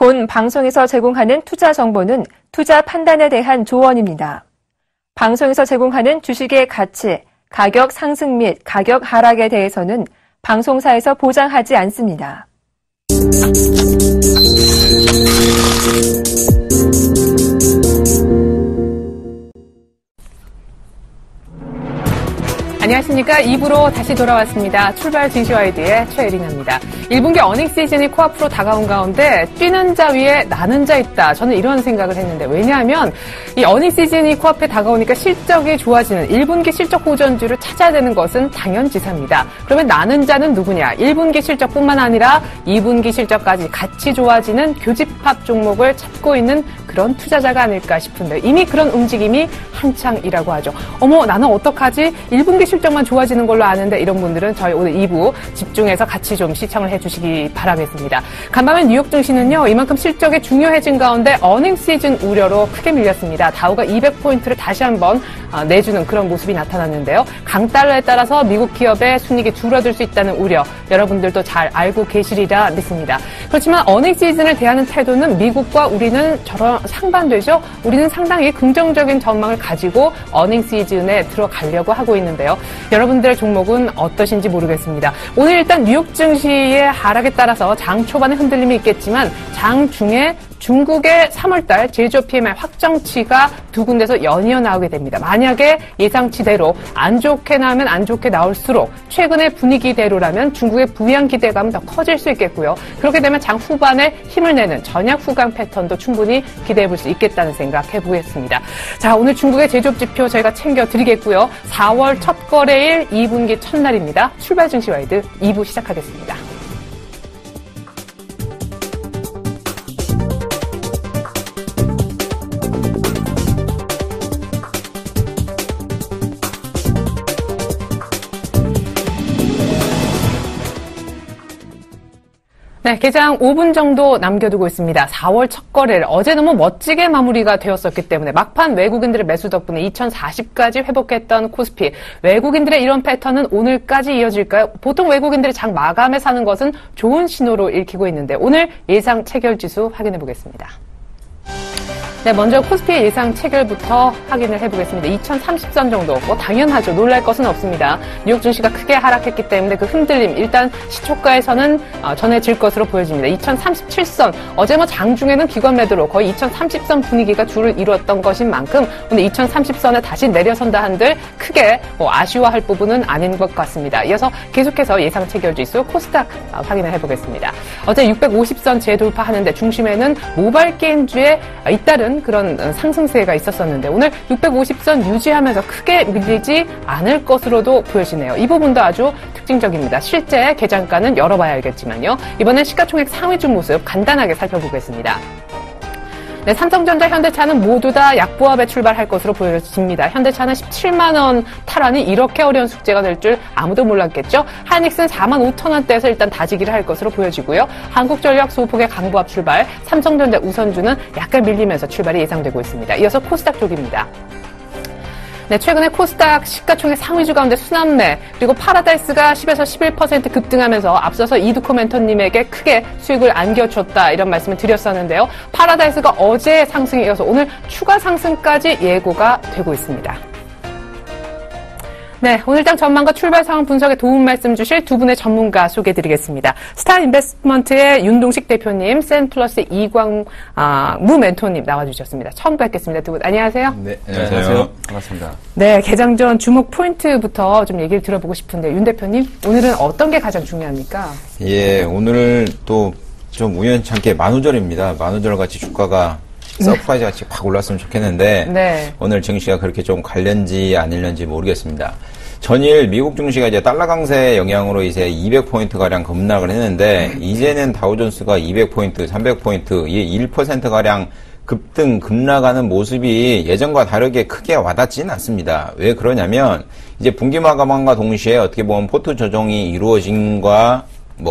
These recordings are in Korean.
본 방송에서 제공하는 투자 정보는 투자 판단에 대한 조언입니다. 방송에서 제공하는 주식의 가치, 가격 상승 및 가격 하락에 대해서는 방송사에서 보장하지 않습니다. 안녕하십니까. 2부로 다시 돌아왔습니다. 출발 증시와이드의 최혜린입니다. 1분기 어닝 시즌이 코앞으로 다가온 가운데 뛰는 자 위에 나는 자 있다. 저는 이런 생각을 했는데, 왜냐하면 이 어닝 시즌이 코앞에 다가오니까 실적이 좋아지는 1분기 실적 호전주를 찾아야 되는 것은 당연지사입니다. 그러면 나는 자는 누구냐? 1분기 실적뿐만 아니라 2분기 실적까지 같이 좋아지는 교집합 종목을 찾고 있는 그런 투자자가 아닐까 싶은데, 이미 그런 움직임이 한창이라고 하죠. 어머, 나는 어떡하지? 1분기 실적만 좋아지는 걸로 아는데, 이런 분들은 저희 오늘 2부 집중해서 같이 좀 시청을 해주시기 바라겠습니다. 간밤에 뉴욕 증시는요, 이만큼 실적이 중요해진 가운데 어닝 시즌 우려로 크게 밀렸습니다. 다우가 200포인트를 다시 한번 내주는 그런 모습이 나타났는데요. 강달러에 따라서 미국 기업의 순이익이 줄어들 수 있다는 우려, 여러분들도 잘 알고 계시리라 믿습니다. 그렇지만 어닝 시즌을 대하는 태도는 미국과 우리는 상반되죠. 우리는 상당히 긍정적인 전망을 가지고 어닝 시즌에 들어가려고 하고 있는데요. 여러분들의 종목은 어떠신지 모르겠습니다. 오늘 일단 뉴욕 증시의 하락에 따라서 장 초반에 흔들림이 있겠지만 장 중에 중국의 3월달 제조업 PMI 확정치가 두 군데서 연이어 나오게 됩니다. 만약에 예상치대로 안 좋게 나오면 안 좋게 나올수록 최근의 분위기대로라면 중국의 부양 기대감은 더 커질 수 있겠고요. 그렇게 되면 장 후반에 힘을 내는 전약 후강 패턴도 충분히 기대해 볼 수 있겠다는 생각 해보겠습니다. 자, 오늘 중국의 제조업 지표 저희가 챙겨드리겠고요. 4월 첫 거래일 2분기 첫날입니다. 출발 증시와이드 2부 시작하겠습니다. 네, 개장 5분 정도 남겨두고 있습니다. 4월 첫 거래일 어제 너무 멋지게 마무리가 되었었기 때문에 막판 외국인들의 매수 덕분에 2040까지 회복했던 코스피. 외국인들의 이런 패턴은 오늘까지 이어질까요? 보통 외국인들이 장 마감에 사는 것은 좋은 신호로 읽히고 있는데 오늘 예상 체결 지수 확인해 보겠습니다. 네, 먼저 코스피의 예상 체결부터 확인을 해보겠습니다. 2030선 정도, 당연하죠. 놀랄 것은 없습니다. 뉴욕 증시가 크게 하락했기 때문에 그 흔들림, 일단 시초가에서는 전해질 것으로 보여집니다. 2037선, 어제 장중에는 기관 매도로 거의 2030선 분위기가 줄을 이루었던 것인 만큼 오늘 2030선에 다시 내려선다 한들 크게 아쉬워할 부분은 아닌 것 같습니다. 이어서 계속해서 예상 체결 지수 코스닥 확인을 해보겠습니다. 어제 650선 재돌파하는데 중심에는 모바일 게임주의 잇따른 그런 상승세가 있었었는데 오늘 650선 유지하면서 크게 밀리지 않을 것으로도 보여지네요. 이 부분도 아주 특징적입니다. 실제 개장가는 열어봐야 알겠지만요. 이번엔 시가총액 상위주 모습 간단하게 살펴보겠습니다. 네, 삼성전자, 현대차는 모두 다 약보합에 출발할 것으로 보여집니다. 현대차는 17만 원 탈환이 이렇게 어려운 숙제가 될 줄 아무도 몰랐겠죠. 하이닉스는 4만 5천 원대에서 일단 다지기를 할 것으로 보여지고요. 한국전력 소폭의 강보합 출발, 삼성전자 우선주는 약간 밀리면서 출발이 예상되고 있습니다. 이어서 코스닥 쪽입니다. 네, 최근에 코스닥 시가총액 상위주 가운데 순환매, 그리고 파라다이스가 10에서 11% 급등하면서 앞서서 이두코 멘토님에게 크게 수익을 안겨줬다, 이런 말씀을 드렸었는데요. 파라다이스가 어제 상승에 이어서 오늘 추가 상승까지 예고가 되고 있습니다. 네, 오늘장 전망과 출발 상황 분석에 도움 말씀 주실 두 분의 전문가 소개해드리겠습니다. 스타 인베스트먼트의 윤동식 대표님, 센플러스 이광무 멘토님 나와주셨습니다. 처음 뵙겠습니다. 두 분 안녕하세요. 네, 안녕하세요. 반갑습니다. 네, 개장 전 주목 포인트부터 좀 얘기를 들어보고 싶은데 윤 대표님, 오늘은 어떤 게 가장 중요합니까? 예, 오늘 또 좀 우연찮게 만우절입니다. 만우절 같이 주가가 서프라이즈 같이 확 올랐으면 좋겠는데 네. 오늘 증시가 그렇게 좀 갈련지 아닐런지 모르겠습니다. 전일 미국 증시가 이제 달러 강세 영향으로 이제 200포인트 가량 급락을 했는데 이제는 다우존스가 200포인트, 300포인트, 1% 가량 급락하는 모습이 예전과 다르게 크게 와닿지는 않습니다. 왜 그러냐면 이제 분기 마감과 동시에 어떻게 보면 포트 조정이 이루어진과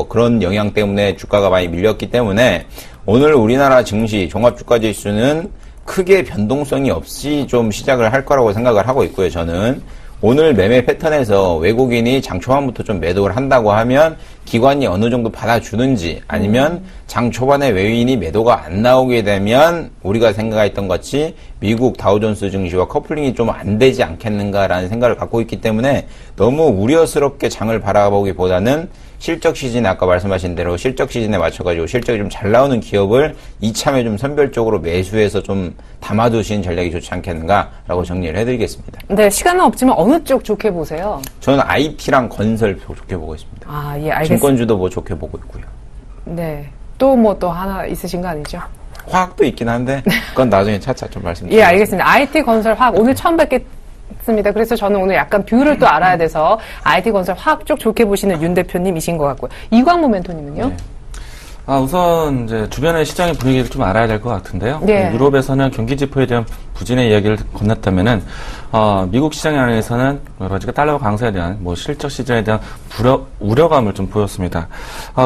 그런 영향 때문에 주가가 많이 밀렸기 때문에 오늘 우리나라 증시 종합주가지수는 크게 변동성이 없이 좀 시작을 할 거라고 생각을 하고 있고요. 저는 오늘 매매 패턴에서 외국인이 장 초반부터 좀 매도를 한다고 하면 기관이 어느 정도 받아주는지 아니면 장 초반에 외인이 매도가 안 나오게 되면 우리가 생각했던 것 같이 미국 다우존스 증시와 커플링이 좀 안 되지 않겠는가라는 생각을 갖고 있기 때문에 너무 우려스럽게 장을 바라보기보다는 실적 시즌 아까 말씀하신 대로 실적 시즌에 맞춰가지고 실적이 좀 잘 나오는 기업을 이참에 좀 선별적으로 매수해서 좀 담아두신 전략이 좋지 않겠는가라고 정리를 해드리겠습니다. 네, 시간은 없지만 어느 쪽 좋게 보세요? 저는 IT랑 건설 좋게 보고 있습니다. 아, 예, 알겠습니다. 증권주도 뭐 좋게 보고 있고요. 네, 또 뭐 또 하나 있으신 거 아니죠? 화학도 있긴 한데 그건 나중에 차차 좀 말씀드리겠습니다. 예, 알겠습니다. IT 건설 화학 오늘 처음 뵙겠습니다. 그래서 저는 오늘 약간 뷰를 또 알아야 돼서 IT 건설 화학 쪽 좋게 보시는 윤 대표님이신 것 같고요. 이광모 멘토님은요? 네. 우선 이제 주변의 시장의 분위기를 좀 알아야 될 것 같은데요. 네. 유럽에서는 경기 지표에 대한 부진의 이야기를 건넸다면은 미국 시장 안에서는 여러 가지가 달러 강세에 대한 실적 시즌에 대한 우려감을 좀 보였습니다.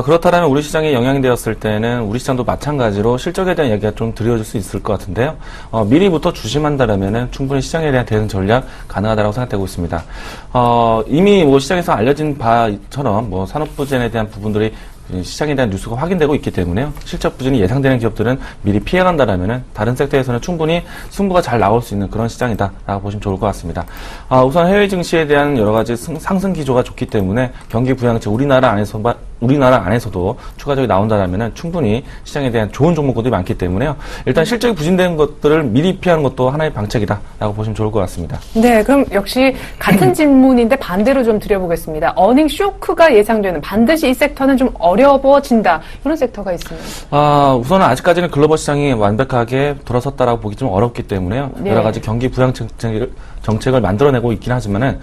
그렇다면 우리 시장에 영향이 되었을 때는 우리 시장도 마찬가지로 실적에 대한 이야기가 좀 드려질 수 있을 것 같은데요. 미리부터 주심한다라면은 충분히 시장에 대한 대응 전략 가능하다고 생각되고 있습니다. 이미 시장에서 알려진 바처럼 산업 부진에 대한 부분들이 시장에 대한 뉴스가 확인되고 있기 때문에요. 실적 부진이 예상되는 기업들은 미리 피해간다라면은 다른 섹터에서는 충분히 승부가 잘 나올 수 있는 그런 시장이다라고 보시면 좋을 것 같습니다. 우선 해외 증시에 대한 여러 가지 상승 기조가 좋기 때문에 경기 부양책 우리나라 안에서도 추가적으로 나온다라면은 충분히 시장에 대한 좋은 종목들이 많기 때문에요. 일단 실적이 부진된 것들을 미리 피하는 것도 하나의 방책이다라고 보시면 좋을 것 같습니다. 네, 그럼 역시 같은 질문인데 반대로 좀 드려보겠습니다. 어닝 쇼크가 예상되는 반드시 이 섹터는 좀 어려워진다. 이런 섹터가 있습니다. 우선은 아직까지는 글로벌 시장이 완벽하게 돌아섰다라고 보기 좀 어렵기 때문에요. 네. 여러 가지 경기 부양 정책을 만들어내고 있긴 하지만은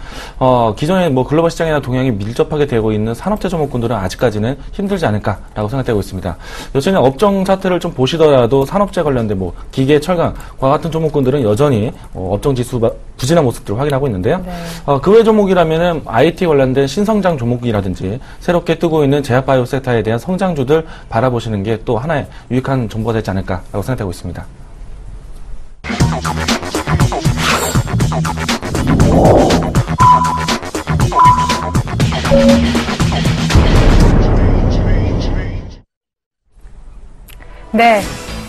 기존에 글로벌 시장이나 동향이 밀접하게 되고 있는 산업재 종목군들은 아직까지는 힘들지 않을까라고 생각되고 있습니다. 여전히 업종 차트를 좀 보시더라도 산업재 관련된 기계, 철강과 같은 종목군들은 여전히 업종 지수 부진한 모습들을 확인하고 있는데요. 네. 그 외 종목이라면은 IT 관련된 신성장 종목이라든지 새롭게 뜨고 있는 제약바이오 섹터에 대한 성장주들 바라보시는 게 또 하나의 유익한 정보가 되지 않을까라고 생각되고 있습니다. 네.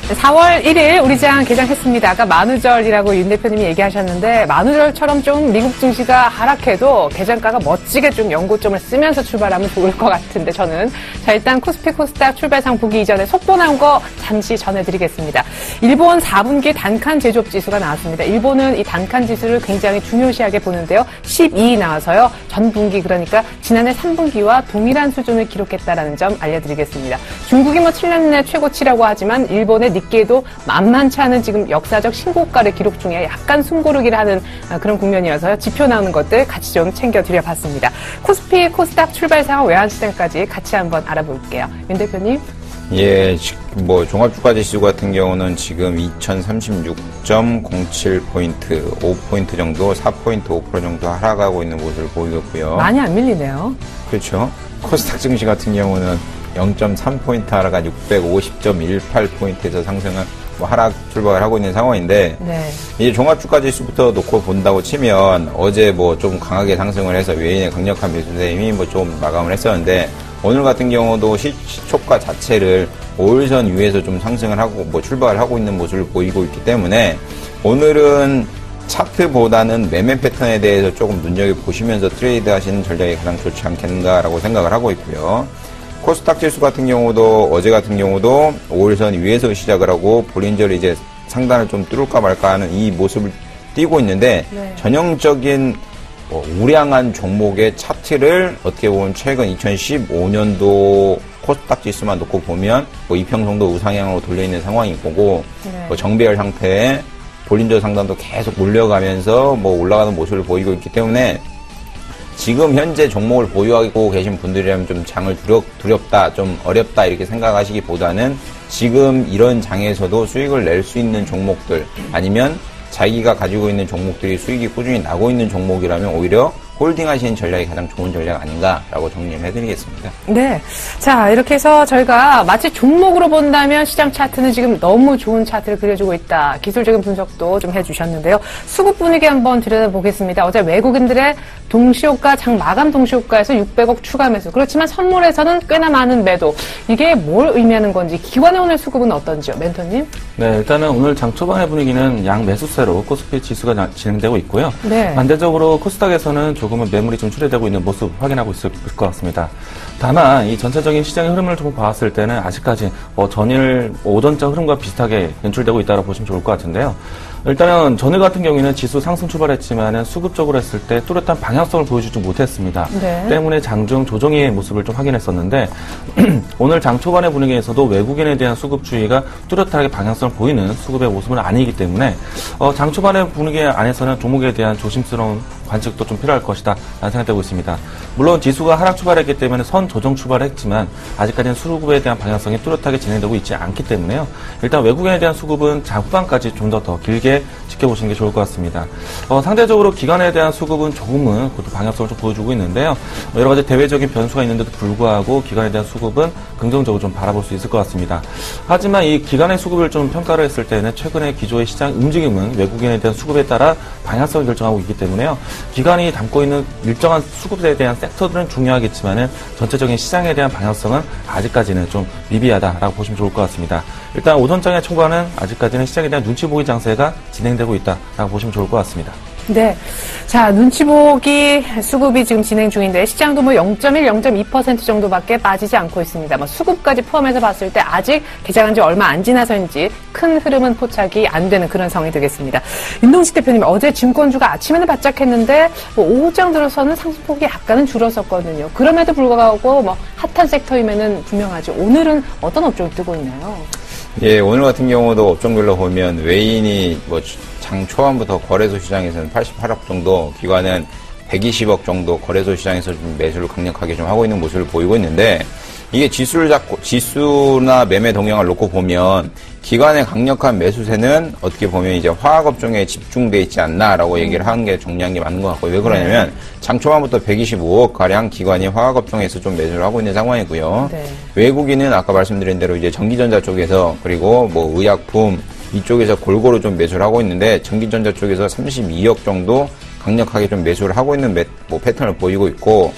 4월 1일 우리 장 개장했습니다. 아까 만우절이라고 윤 대표님이 얘기하셨는데 만우절처럼 좀 미국 증시가 하락해도 개장가가 멋지게 좀 연고점을 쓰면서 출발하면 좋을 것 같은데 저는 자 일단 코스피 코스닥 출발상 보기 이전에 속보 나온 거 잠시 전해드리겠습니다. 일본 4분기 단칸 제조업 지수가 나왔습니다. 일본은 이 단칸 지수를 굉장히 중요시하게 보는데요. 12위 나와서요. 전 분기 그러니까 지난해 3분기와 동일한 수준을 기록했다라는 점 알려드리겠습니다. 중국이 7년 내 최고치라고 하지만 일본의 니케이도 만만치 않은 지금 역사적 신고가를 기록 중에 약간 숨고르기를 하는 그런 국면이어서요. 지표 나오는 것들 같이 좀 챙겨드려봤습니다. 코스피, 코스닥 출발상황 외환시장까지 같이 한번 알아볼게요. 윤 대표님. 예, 종합주가지수 같은 경우는 지금 2036.07포인트, 5포인트 정도, 4포인트, 5% 정도 하락하고 있는 모습을 보이고요. 많이 안 밀리네요. 그렇죠. 코스닥 증시 같은 경우는 0.3포인트 하락한 650.18포인트에서 상승은 하락 출발을 하고 있는 상황인데, 네. 이제 종합주가지수부터 놓고 본다고 치면 어제 좀 강하게 상승을 해서 외인의 강력한 매수세 힘이 좀 마감을 했었는데, 오늘 같은 경우도 시초가 자체를 5일선 위에서 좀 상승을 하고 출발을 하고 있는 모습을 보이고 있기 때문에 오늘은 차트보다는 매매 패턴에 대해서 조금 눈여겨보시면서 트레이드 하시는 전략이 가장 좋지 않겠는가라고 생각을 하고 있고요. 코스닥 지수 같은 경우도 어제 같은 경우도 5일선 위에서 시작을 하고 볼린저를 이제 상단을 좀 뚫을까 말까 하는 이 모습을 띄고 있는데 네. 전형적인 우량한 종목의 차트를 어떻게 보면 최근 2015년도 코스닥 지수만 놓고 보면 이평선도 우상향으로 돌려있는 상황인 거고 네. 정배열 상태에 볼린저 상단도 계속 몰려가면서 올라가는 모습을 보이고 있기 때문에 지금 현재 종목을 보유하고 계신 분들이라면 좀 장을 두렵다, 좀 어렵다 이렇게 생각하시기보다는 지금 이런 장에서도 수익을 낼 수 있는 종목들 아니면 자기가 가지고 있는 종목들이 수익이 꾸준히 나고 있는 종목이라면 오히려 홀딩하시는 전략이 가장 좋은 전략 아닌가라고 정리를 해드리겠습니다. 네. 자, 이렇게 해서 저희가 마치 종목으로 본다면 시장 차트는 지금 너무 좋은 차트를 그려주고 있다. 기술적인 분석도 좀 해주셨는데요. 수급 분위기 한번 들여다보겠습니다. 어제 외국인들의 동시효과, 장 마감 동시효과에서 600억 추가 매수. 그렇지만 선물에서는 꽤나 많은 매도. 이게 뭘 의미하는 건지, 기관의 오늘 수급은 어떤지요? 멘토님? 네, 일단은 오늘 장 초반의 분위기는 양 매수세로 코스피 지수가 진행되고 있고요. 네. 반대적으로 코스닥에서는 조금은 매물이 좀 출회되고 있는 모습 확인하고 있을 것 같습니다. 다만 이 전체적인 시장의 흐름을 좀 봤을 때는 아직까지 전일 오전자 흐름과 비슷하게 연출되고 있다고 보시면 좋을 것 같은데요. 일단은 전일 같은 경우에는 지수 상승 출발했지만은 수급적으로 했을 때 뚜렷한 방향성을 보여주지 못했습니다. 네. 때문에 장중 조정의 모습을 좀 확인했었는데 오늘 장 초반의 분위기에서도 외국인에 대한 수급주의가 뚜렷하게 방향성을 보이는 수급의 모습은 아니기 때문에 장 초반의 분위기 안에서는 종목에 대한 조심스러운 관측도 좀 필요할 것이다 라는 생각되고 있습니다. 물론 지수가 하락 출발했기 때문에 선 조정 출발했지만 아직까지는 수급에 대한 방향성이 뚜렷하게 진행되고 있지 않기 때문에요. 일단 외국인에 대한 수급은 장 후반까지 좀 더 길게 지켜보시는 게 좋을 것 같습니다. 상대적으로 기관에 대한 수급은 조금은 그것도 방향성을 좀 보여주고 있는데요. 여러 가지 대외적인 변수가 있는데도 불구하고 기관에 대한 수급은 긍정적으로 좀 바라볼 수 있을 것 같습니다. 하지만 이 기관의 수급을 좀 평가를 했을 때는 최근에 기조의 시장 움직임은 외국인에 대한 수급에 따라 방향성을 결정하고 있기 때문에요. 기관이 담고 있는 일정한 수급에 대한 섹터들은 중요하겠지만은 전체적인 시장에 대한 방향성은 아직까지는 좀 미비하다라고 보시면 좋을 것 같습니다. 일단 오전장의 초반은 아직까지는 시장에 대한 눈치 보기 장세가 진행되고 있다라고 보시면 좋을 것 같습니다. 네. 자, 눈치 보기 수급이 지금 진행 중인데 시장도 0.1, 0.2% 정도밖에 빠지지 않고 있습니다. 수급까지 포함해서 봤을 때 아직 개장한 지 얼마 안 지나서인지 큰 흐름은 포착이 안 되는 그런 상황이 되겠습니다. 윤동식 대표님, 어제 증권주가 아침에는 바짝 했는데 오후장 들어서는 상승폭이 약간은 줄었었거든요. 그럼에도 불구하고 핫한 섹터임에는 분명하죠. 오늘은 어떤 업종이 뜨고 있나요? 예, 오늘 같은 경우도 업종별로 보면 외인이 장 초반부터 거래소 시장에서는 88억 정도, 기관은 120억 정도 거래소 시장에서 좀 매수를 강력하게 좀 하고 있는 모습을 보이고 있는데, 이게 지수나 매매 동향을 놓고 보면 기관의 강력한 매수세는 어떻게 보면 이제 화학업종에 집중돼 있지 않나라고 얘기를 하는 게 정리한 게 맞는 것 같고요. 왜 그러냐면 장 초반부터 125억 가량 기관이 화학업종에서 좀 매수를 하고 있는 상황이고요. 네. 외국인은 아까 말씀드린 대로 이제 전기전자 쪽에서, 그리고 의약품 이쪽에서 골고루 좀 매수를 하고 있는데, 전기전자 쪽에서 32억 정도 강력하게 좀 매수를 하고 있는 패턴을 보이고 있고,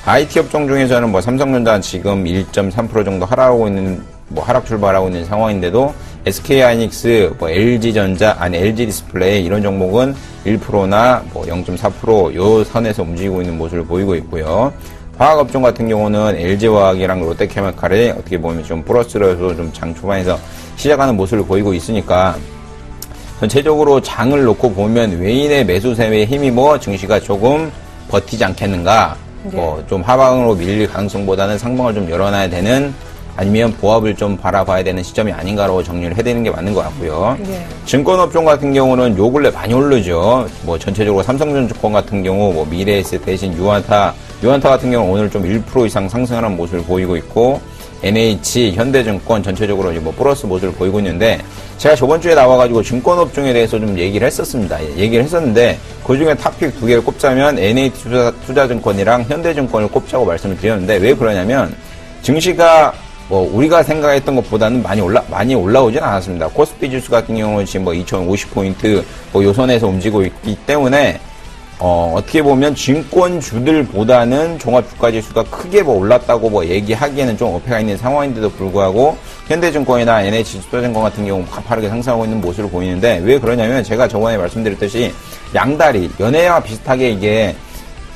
IT 업종 중에서는 삼성전자 지금 1.3% 정도 하락하고 있는, 하락 출발하고 있는 상황인데도, SK하이닉스, LG전자, LG디스플레이 이런 종목은 1%나 0.4% 요 선에서 움직이고 있는 모습을 보이고 있고요. 화학업종 같은 경우는 LG화학이랑 롯데케미칼이 어떻게 보면 좀 플러스로서 좀 장 초반에서 시작하는 모습을 보이고 있으니까, 전체적으로 장을 놓고 보면 외인의 매수세의 힘이 증시가 조금 버티지 않겠는가, 좀 하방으로 밀릴 가능성보다는 상방을 좀 열어놔야 되는, 아니면 보합을 좀 바라봐야 되는 시점이 아닌가라고 정리를 해드리는 게 맞는 것 같고요. 네. 증권업종 같은 경우는 요 근래 많이 오르죠. 전체적으로 삼성전자증권 같은 경우, 미래에셋 대신 유한타 같은 경우는 오늘 좀 1% 이상 상승하는 모습을 보이고 있고, NH, 현대증권 전체적으로 플러스 모습을 보이고 있는데, 제가 저번 주에 나와가지고 증권업종에 대해서 좀 얘기를 했었습니다. 얘기를 했었는데, 그 중에 탑픽 2개를 꼽자면 NH 투자증권이랑 현대증권을 꼽자고 말씀을 드렸는데, 왜 그러냐면, 증시가 우리가 생각했던 것보다는 많이 올라오진 않았습니다. 코스피 지수 같은 경우는 지금 2050포인트 요 선에서 움직이고 있기 때문에, 어떻게 보면 증권주들보다는 종합주가지수가 크게 올랐다고 얘기하기에는 좀 어폐가 있는 상황인데도 불구하고, 현대증권이나 NH투자증권 같은 경우 가파르게 상승하고 있는 모습을 보이는데, 왜 그러냐면 제가 저번에 말씀드렸듯이 양다리, 연애와 비슷하게 이게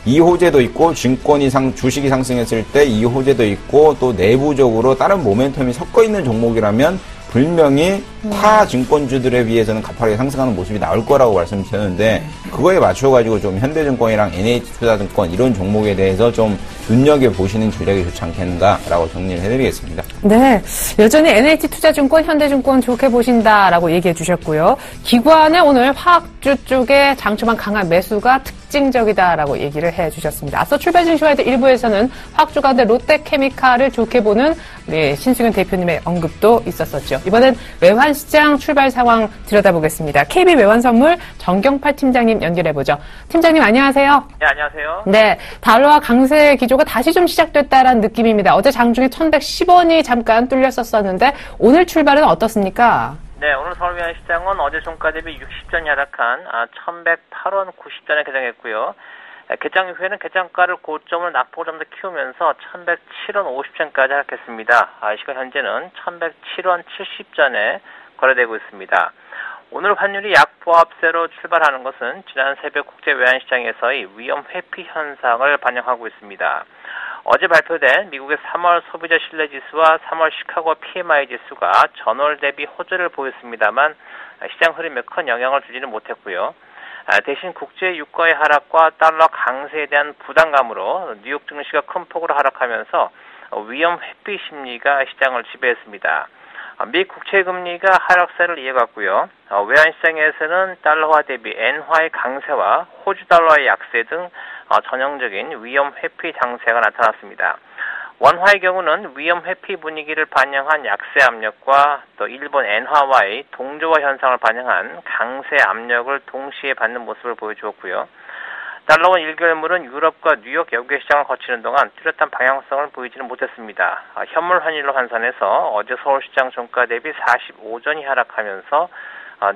이호재도 있고, 주식이 상승했을 때 이호재도 있고, 또 내부적으로 다른 모멘텀이 섞어 있는 종목이라면 분명히 타 증권주들에 비해서는 가파르게 상승하는 모습이 나올 거라고 말씀드렸는데, 그거에 맞춰가지고 좀 현대증권이랑 NH투자증권 이런 종목에 대해서 좀 눈여겨보시는 전략이 좋지 않겠는가라고 정리를 해드리겠습니다. 네. 여전히 NH투자증권, 현대증권 좋게 보신다라고 얘기해 주셨고요. 기관의 오늘 화학주 쪽에 장초반 강한 매수가 특징적이다라고 얘기를 해 주셨습니다. 앞서 출발 증시와의 1부에서는 화학주 가운데 롯데케미칼을 좋게 보는 우리 신승현 대표님의 언급도 있었었죠. 이번엔 외환시장 출발 상황 들여다보겠습니다. KB 외환선물 정경팔 팀장님 연결해보죠. 팀장님 안녕하세요. 네, 안녕하세요. 네, 달러와 강세 기조가 다시 좀 시작됐다라는 느낌입니다. 어제 장중에 1110원이 잠깐 뚫렸었는데 오늘 출발은 어떻습니까? 네, 오늘 서울 외환시장은 어제 종가 대비 60전 하락한 1108원 90전에 개장했고요. 개장 이후에는 개장가를 고점을 낙폭을 좀 더 키우면서 1107원 50전까지 하락했습니다. 이 시각 현재는 1107원 70전에 거래되고 있습니다. 오늘 환율이 약보합세로 출발하는 것은 지난 새벽 국제 외환시장에서의 위험 회피 현상을 반영하고 있습니다. 어제 발표된 미국의 3월 소비자 신뢰지수와 3월 시카고 PMI 지수가 전월 대비 호조를 보였습니다만 시장 흐름에 큰 영향을 주지는 못했고요. 대신 국제 유가의 하락과 달러 강세에 대한 부담감으로 뉴욕 증시가 큰 폭으로 하락하면서 위험 회피 심리가 시장을 지배했습니다. 미 국채 금리가 하락세를 이어갔고요. 외환시장에서는 달러화 대비 엔화의 강세와 호주 달러의 약세 등 전형적인 위험 회피 장세가 나타났습니다. 원화의 경우는 위험 회피 분위기를 반영한 약세 압력과 또 일본 엔화와의 동조화 현상을 반영한 강세 압력을 동시에 받는 모습을 보여주었고요. 달러원 1개월물은 유럽과 뉴욕 여객 시장을 거치는 동안 뚜렷한 방향성을 보이지는 못했습니다. 현물 환율로 환산해서 어제 서울시장 종가 대비 45전이 하락하면서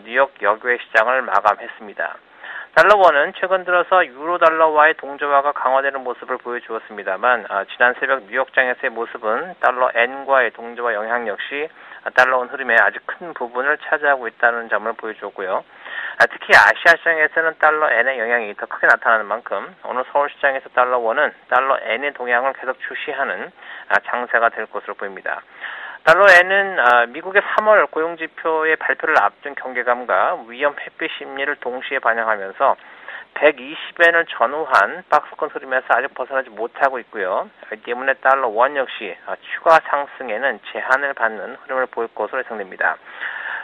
뉴욕 여객 시장을 마감했습니다. 달러원은 최근 들어서 유로달러와의 동조화가 강화되는 모습을 보여주었습니다만 지난 새벽 뉴욕장에서의 모습은 달러 엔과의 동조화 영향 역시 달러원 흐름에 아주 큰 부분을 차지하고 있다는 점을 보여주었고요. 특히 아시아 시장에서는 달러 엔의 영향이 더 크게 나타나는 만큼 오늘 서울시장에서 달러원은 달러 엔의 동향을 계속 주시하는 장세가 될 것으로 보입니다. 달러 엔은 미국의 3월 고용지표의 발표를 앞둔 경계감과 위험 회피 심리를 동시에 반영하면서 120엔을 전후한 박스권 흐름에서 아직 벗어나지 못하고 있고요. 이 때문에 달러 원 역시 추가 상승에는 제한을 받는 흐름을 보일 것으로 예상됩니다.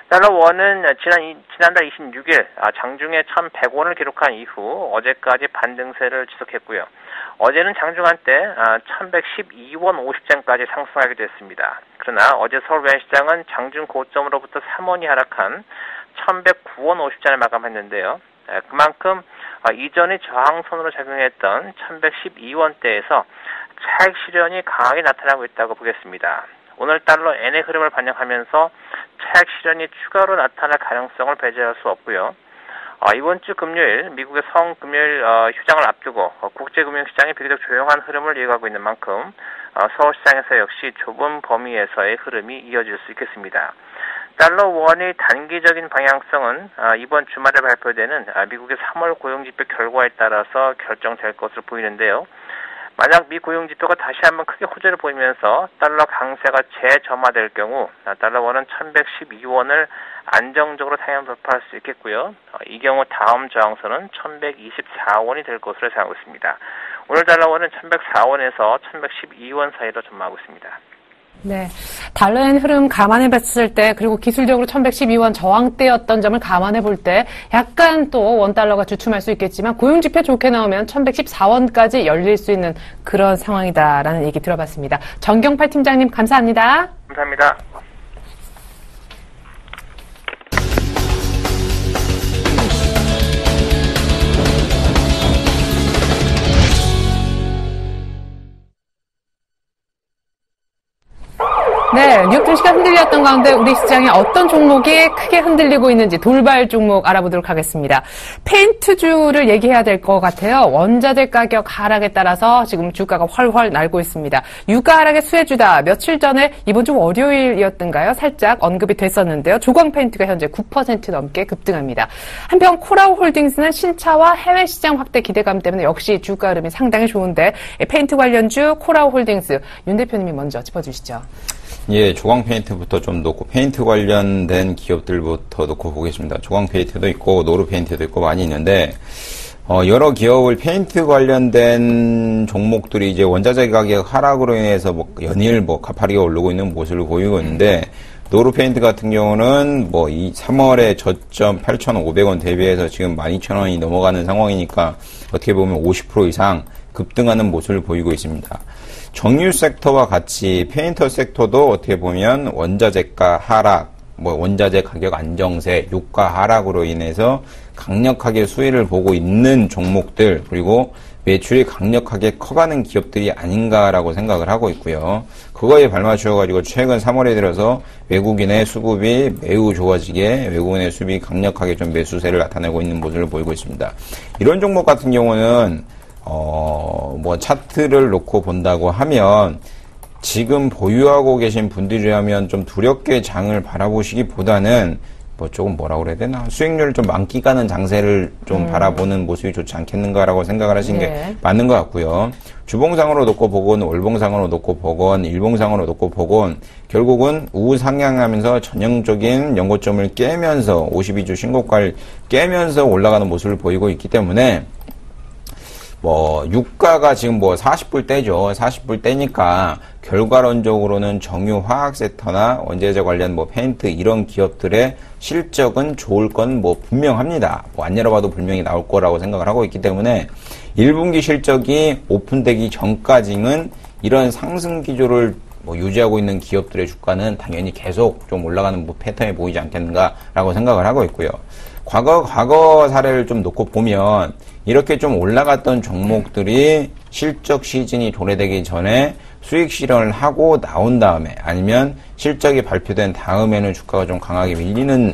달러 원은 지난달 26일 장중에 1,100원을 기록한 이후 어제까지 반등세를 지속했고요. 어제는 장중 한때 1,112원 50전까지 상승하기도 했습니다. 그러나 어제 서울 외환시장은 장중 고점으로부터 3원이 하락한 1,109원 50전에 마감했는데요. 그만큼 이전의 저항선으로 작용했던 1,112원대에서 차익 실현이 강하게 나타나고 있다고 보겠습니다. 오늘 달러 엔의 흐름을 반영하면서 차익 실현이 추가로 나타날 가능성을 배제할 수 없고요. 이번 주 금요일 미국의 성금요일 휴장을 앞두고 국제금융시장이 비교적 조용한 흐름을 이어가고 있는 만큼 서울시장에서 역시 좁은 범위에서의 흐름이 이어질 수 있겠습니다. 달러 원의 단기적인 방향성은 이번 주말에 발표되는 미국의 3월 고용지표 결과에 따라서 결정될 것으로 보이는데요. 만약 미 고용지표가 다시 한번 크게 호재를 보이면서 달러 강세가 재점화될 경우 달러 원은 1,112원을 안정적으로 상향 돌파할 수 있겠고요. 이 경우 다음 저항선은 1,124원이 될 것으로 예상하고 있습니다. 오늘 달러 원은 1,104원에서 1,112원 사이로 전망하고 있습니다. 네. 달러엔 흐름 감안해 봤을 때, 그리고 기술적으로 1,112원 저항대였던 점을 감안해 볼 때, 약간 또 원달러가 주춤할 수 있겠지만, 고용지표 좋게 나오면 1,114원까지 열릴 수 있는 그런 상황이다라는 얘기 들어봤습니다. 정경팔 팀장님, 감사합니다. 감사합니다. 네, 뉴욕 증시가 흔들렸던 가운데 우리 시장에 어떤 종목이 크게 흔들리고 있는지 돌발 종목 알아보도록 하겠습니다. 페인트주를 얘기해야 될 것 같아요. 원자재 가격 하락에 따라서 지금 주가가 훨훨 날고 있습니다. 유가 하락의 수혜주다. 며칠 전에 이번 주 월요일이었던가요? 살짝 언급이 됐었는데요. 조광 페인트가 현재 9% 넘게 급등합니다. 한편 코라우 홀딩스는 신차와 해외 시장 확대 기대감 때문에 역시 주가 흐름이 상당히 좋은데 페인트 관련주 코라우 홀딩스 윤 대표님이 먼저 짚어주시죠. 예, 조광 페인트부터 좀 놓고 페인트 관련된 기업들부터 놓고 보겠습니다. 조광 페인트도 있고 노루 페인트도 있고 많이 있는데 여러 기업을 페인트 관련된 종목들이 이제 원자재 가격 하락으로 인해서 뭐 연일 뭐 가파르게 오르고 있는 모습을 보이고 있는데, 노루페인트 같은 경우는 뭐 이 3월에 저점 8,500원 대비해서 지금 12,000원이 넘어가는 상황이니까 어떻게 보면 50% 이상 급등하는 모습을 보이고 있습니다. 정유 섹터와 같이 페인터 섹터도 어떻게 보면 원자재가 하락, 뭐 원자재 가격 안정세, 유가 하락으로 인해서 강력하게 수혜를 보고 있는 종목들, 그리고 매출이 강력하게 커가는 기업들이 아닌가라고 생각을 하고 있고요. 그거에 발맞추어가지고 최근 3월에 들어서 외국인의 수급이 매우 좋아지게, 외국인의 수급이 강력하게 좀 매수세를 나타내고 있는 모습을 보이고 있습니다. 이런 종목 같은 경우는 뭐 차트를 놓고 본다고 하면 지금 보유하고 계신 분들이라면 좀 두렵게 장을 바라보시기보다는 뭐 조금 뭐라고 그래야 되나, 수익률을 좀 만끽하는 장세를 좀 바라보는 모습이 좋지 않겠는가라고 생각을 하시는 게 맞는 것 같고요. 주봉상으로 놓고 보건, 월봉상으로 놓고 보건, 일봉상으로 놓고 보건, 결국은 우상향하면서 전형적인 연고점을 깨면서 52주 신고가를 깨면서 올라가는 모습을 보이고 있기 때문에, 뭐 유가가 지금 뭐 40불대죠. 40불대니까 결과론적으로는 정유 화학 섹터나 원자재 관련 뭐 페인트 이런 기업들의 실적은 좋을 건 뭐 분명합니다. 뭐 안 열어봐도 분명히 나올 거라고 생각을 하고 있기 때문에 1분기 실적이 오픈되기 전까지는 이런 상승 기조를 뭐 유지하고 있는 기업들의 주가는 당연히 계속 좀 올라가는 뭐 패턴이 보이지 않겠는가라고 생각을 하고 있고요. 과거 사례를 좀 놓고 보면 이렇게 좀 올라갔던 종목들이 실적 시즌이 도래되기 전에 수익 실현을 하고 나온 다음에, 아니면 실적이 발표된 다음에는 주가가 좀 강하게 밀리는,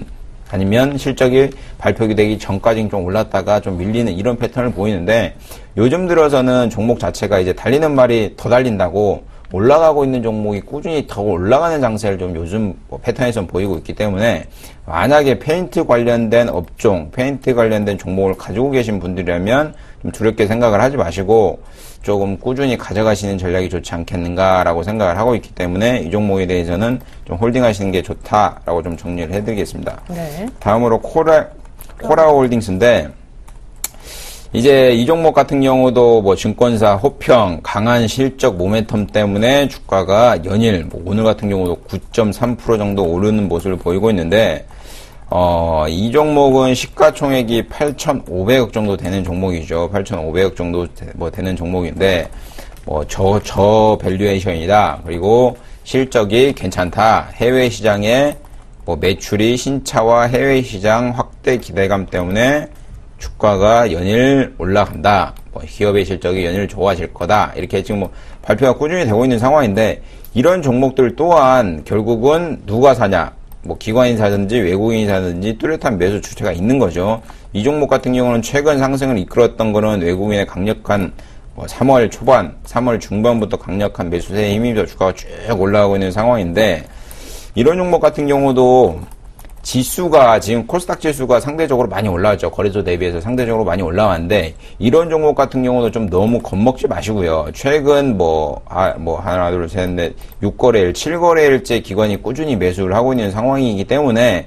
아니면 실적이 발표되기 전까지는 좀 올랐다가 좀 밀리는 이런 패턴을 보이는데, 요즘 들어서는 종목 자체가 이제 달리는 말이 더 달린다고 올라가고 있는 종목이 꾸준히 더 올라가는 장세를 좀 요즘 패턴에서 보이고 있기 때문에, 만약에 페인트 관련된 업종, 페인트 관련된 종목을 가지고 계신 분들이라면 좀 두렵게 생각을 하지 마시고 조금 꾸준히 가져가시는 전략이 좋지 않겠는가라고 생각을 하고 있기 때문에, 이 종목에 대해서는 좀 홀딩하시는 게 좋다라고 좀 정리를 해드리겠습니다. 네. 다음으로 코라홀딩스인데, 이제 이 종목 같은 경우도 뭐 증권사 호평, 강한 실적 모멘텀 때문에 주가가 연일, 뭐 오늘 같은 경우도 9.3% 정도 오르는 모습을 보이고 있는데, 이 종목은 시가총액이 8,500억 정도 되는 종목이죠. 8,500억 정도 뭐 되는 종목인데, 뭐 저 밸류에이션이다. 그리고 실적이 괜찮다. 해외 시장에 뭐 매출이 신차와 해외 시장 확대 기대감 때문에 주가가 연일 올라간다. 뭐 기업의 실적이 연일 좋아질 거다. 이렇게 지금 뭐 발표가 꾸준히 되고 있는 상황인데, 이런 종목들 또한 결국은 누가 사냐? 뭐 기관이 사든지 외국인이 사든지 뚜렷한 매수 주체가 있는 거죠. 이 종목 같은 경우는 최근 상승을 이끌었던 거는 외국인의 강력한 뭐 3월 초반, 3월 중반부터 강력한 매수세에 힘입어 주가가 쭉 올라가고 있는 상황인데, 이런 종목 같은 경우도 지수가 지금 코스닥 지수가 상대적으로 많이 올라왔죠. 거래소 대비해서 상대적으로 많이 올라왔는데, 이런 종목 같은 경우도 좀 너무 겁먹지 마시고요. 최근 뭐 하나 둘 셋 넷 6거래일 7거래일째 기관이 꾸준히 매수를 하고 있는 상황이기 때문에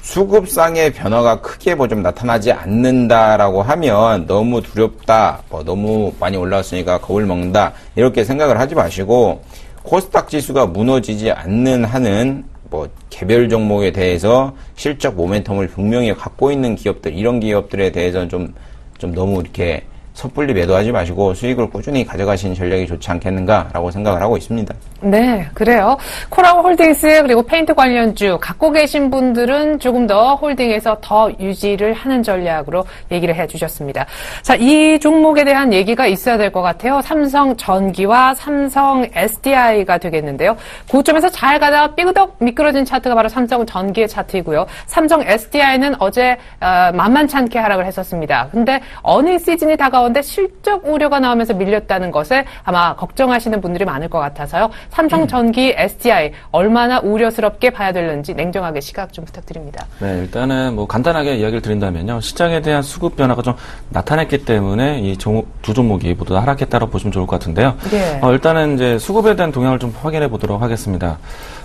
수급상의 변화가 크게 뭐 좀 나타나지 않는다라고 하면 너무 두렵다, 뭐 너무 많이 올라왔으니까 겁을 먹는다, 이렇게 생각을 하지 마시고, 코스닥 지수가 무너지지 않는 한은 뭐 개별 종목에 대해서 실적 모멘텀을 분명히 갖고 있는 기업들, 이런 기업들에 대해서는 좀 너무 이렇게 섣불리 매도하지 마시고 수익을 꾸준히 가져가시는 전략이 좋지 않겠는가라고 생각을 하고 있습니다. 네, 그래요. 코라홀딩스 그리고 페인트 관련주 갖고 계신 분들은 조금 더 홀딩해서 더 유지를 하는 전략으로 얘기를 해주셨습니다. 자, 이 종목에 대한 얘기가 있어야 될 것 같아요. 삼성전기와 삼성 SDI가 되겠는데요. 고점에서 잘 가다가 삐그덕 미끄러진 차트가 바로 삼성전기의 차트이고요. 삼성 SDI는 어제 만만찮게 하락을 했었습니다. 근데 어닝 시즌이 다가오는데 실적 우려가 나오면서 밀렸다는 것에 아마 걱정하시는 분들이 많을 것 같아서요. 삼성전기, SDI 얼마나 우려스럽게 봐야 되는지 냉정하게 시각 좀 부탁드립니다. 네, 일단은 뭐 간단하게 이야기를 드린다면요. 시장에 대한 수급 변화가 좀 나타났기 때문에 이 두 종목이 모두 하락했다고 보시면 좋을 것 같은데요. 예. 일단은 이제 수급에 대한 동향을 좀 확인해 보도록 하겠습니다.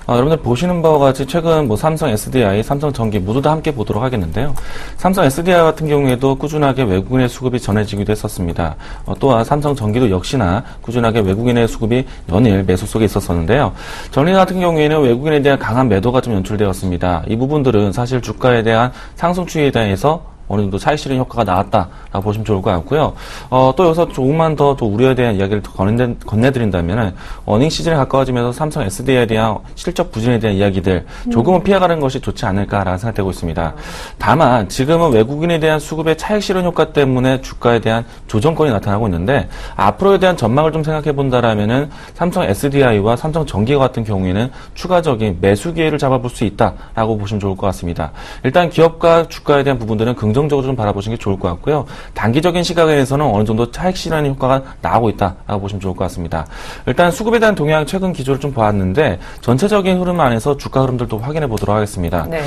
여러분들 보시는 바와 같이 최근 뭐 삼성 SDI, 삼성 전기 모두 다 함께 보도록 하겠는데요. 삼성 SDI 같은 경우에도 꾸준하게 외국인의 수급이 전해지기도 했었습니다. 또한 삼성 전기도 역시나 꾸준하게 외국인의 수급이 연일 매수 속에 있었었는데요. 전일 같은 경우에는 외국인에 대한 강한 매도가 좀 연출되었습니다. 이 부분들은 사실 주가에 대한 상승 추이에 대해서 어느 정도 차익 실현 효과가 나왔다라고 보시면 좋을 것 같고요. 또 여기서 조금만 더 우려에 대한 이야기를 건네드린다면은 어닝 시즌에 가까워지면서 삼성 SDI에 대한 실적 부진에 대한 이야기들 조금은 피해가는 것이 좋지 않을까라는 생각되고 있습니다. 다만 지금은 외국인에 대한 수급의 차익 실현 효과 때문에 주가에 대한 조정권이 나타나고 있는데 앞으로에 대한 전망을 좀 생각해 본다라면은 삼성 SDI와 삼성 전기 같은 경우에는 추가적인 매수 기회를 잡아볼 수 있다라고 보시면 좋을 것 같습니다. 일단 기업과 주가에 대한 부분들은 긍정적으로 좀 바라보시는 게 좋을 것 같고요. 단기적인 시각에서는 어느 정도 차익 실현 효과가 나오고 있다라고 보시면 좋을 것 같습니다. 일단 수급에 대한 동향 최근 기조를 좀 보았는데 전체적인 흐름 안에서 주가 흐름들도 확인해 보도록 하겠습니다. 네.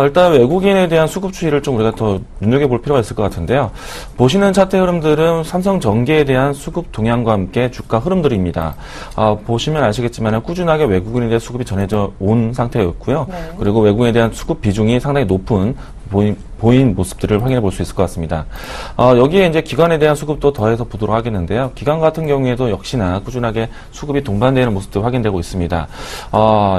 일단 외국인에 대한 수급 추이를 좀 우리가 더 눈여겨볼 필요가 있을 것 같은데요. 보시는 차트 흐름들은 삼성 전기에 대한 수급 동향과 함께 주가 흐름들입니다. 보시면 아시겠지만 꾸준하게 외국인에 대한 수급이 전해져 온 상태였고요. 네. 그리고 외국인에 대한 수급 비중이 상당히 높은 보인 모습들을 확인해 볼 수 있을 것 같습니다. 여기에 이제 기관에 대한 수급도 더해서 보도록 하겠는데요. 기관 같은 경우에도 역시나 꾸준하게 수급이 동반되는 모습도 확인되고 있습니다.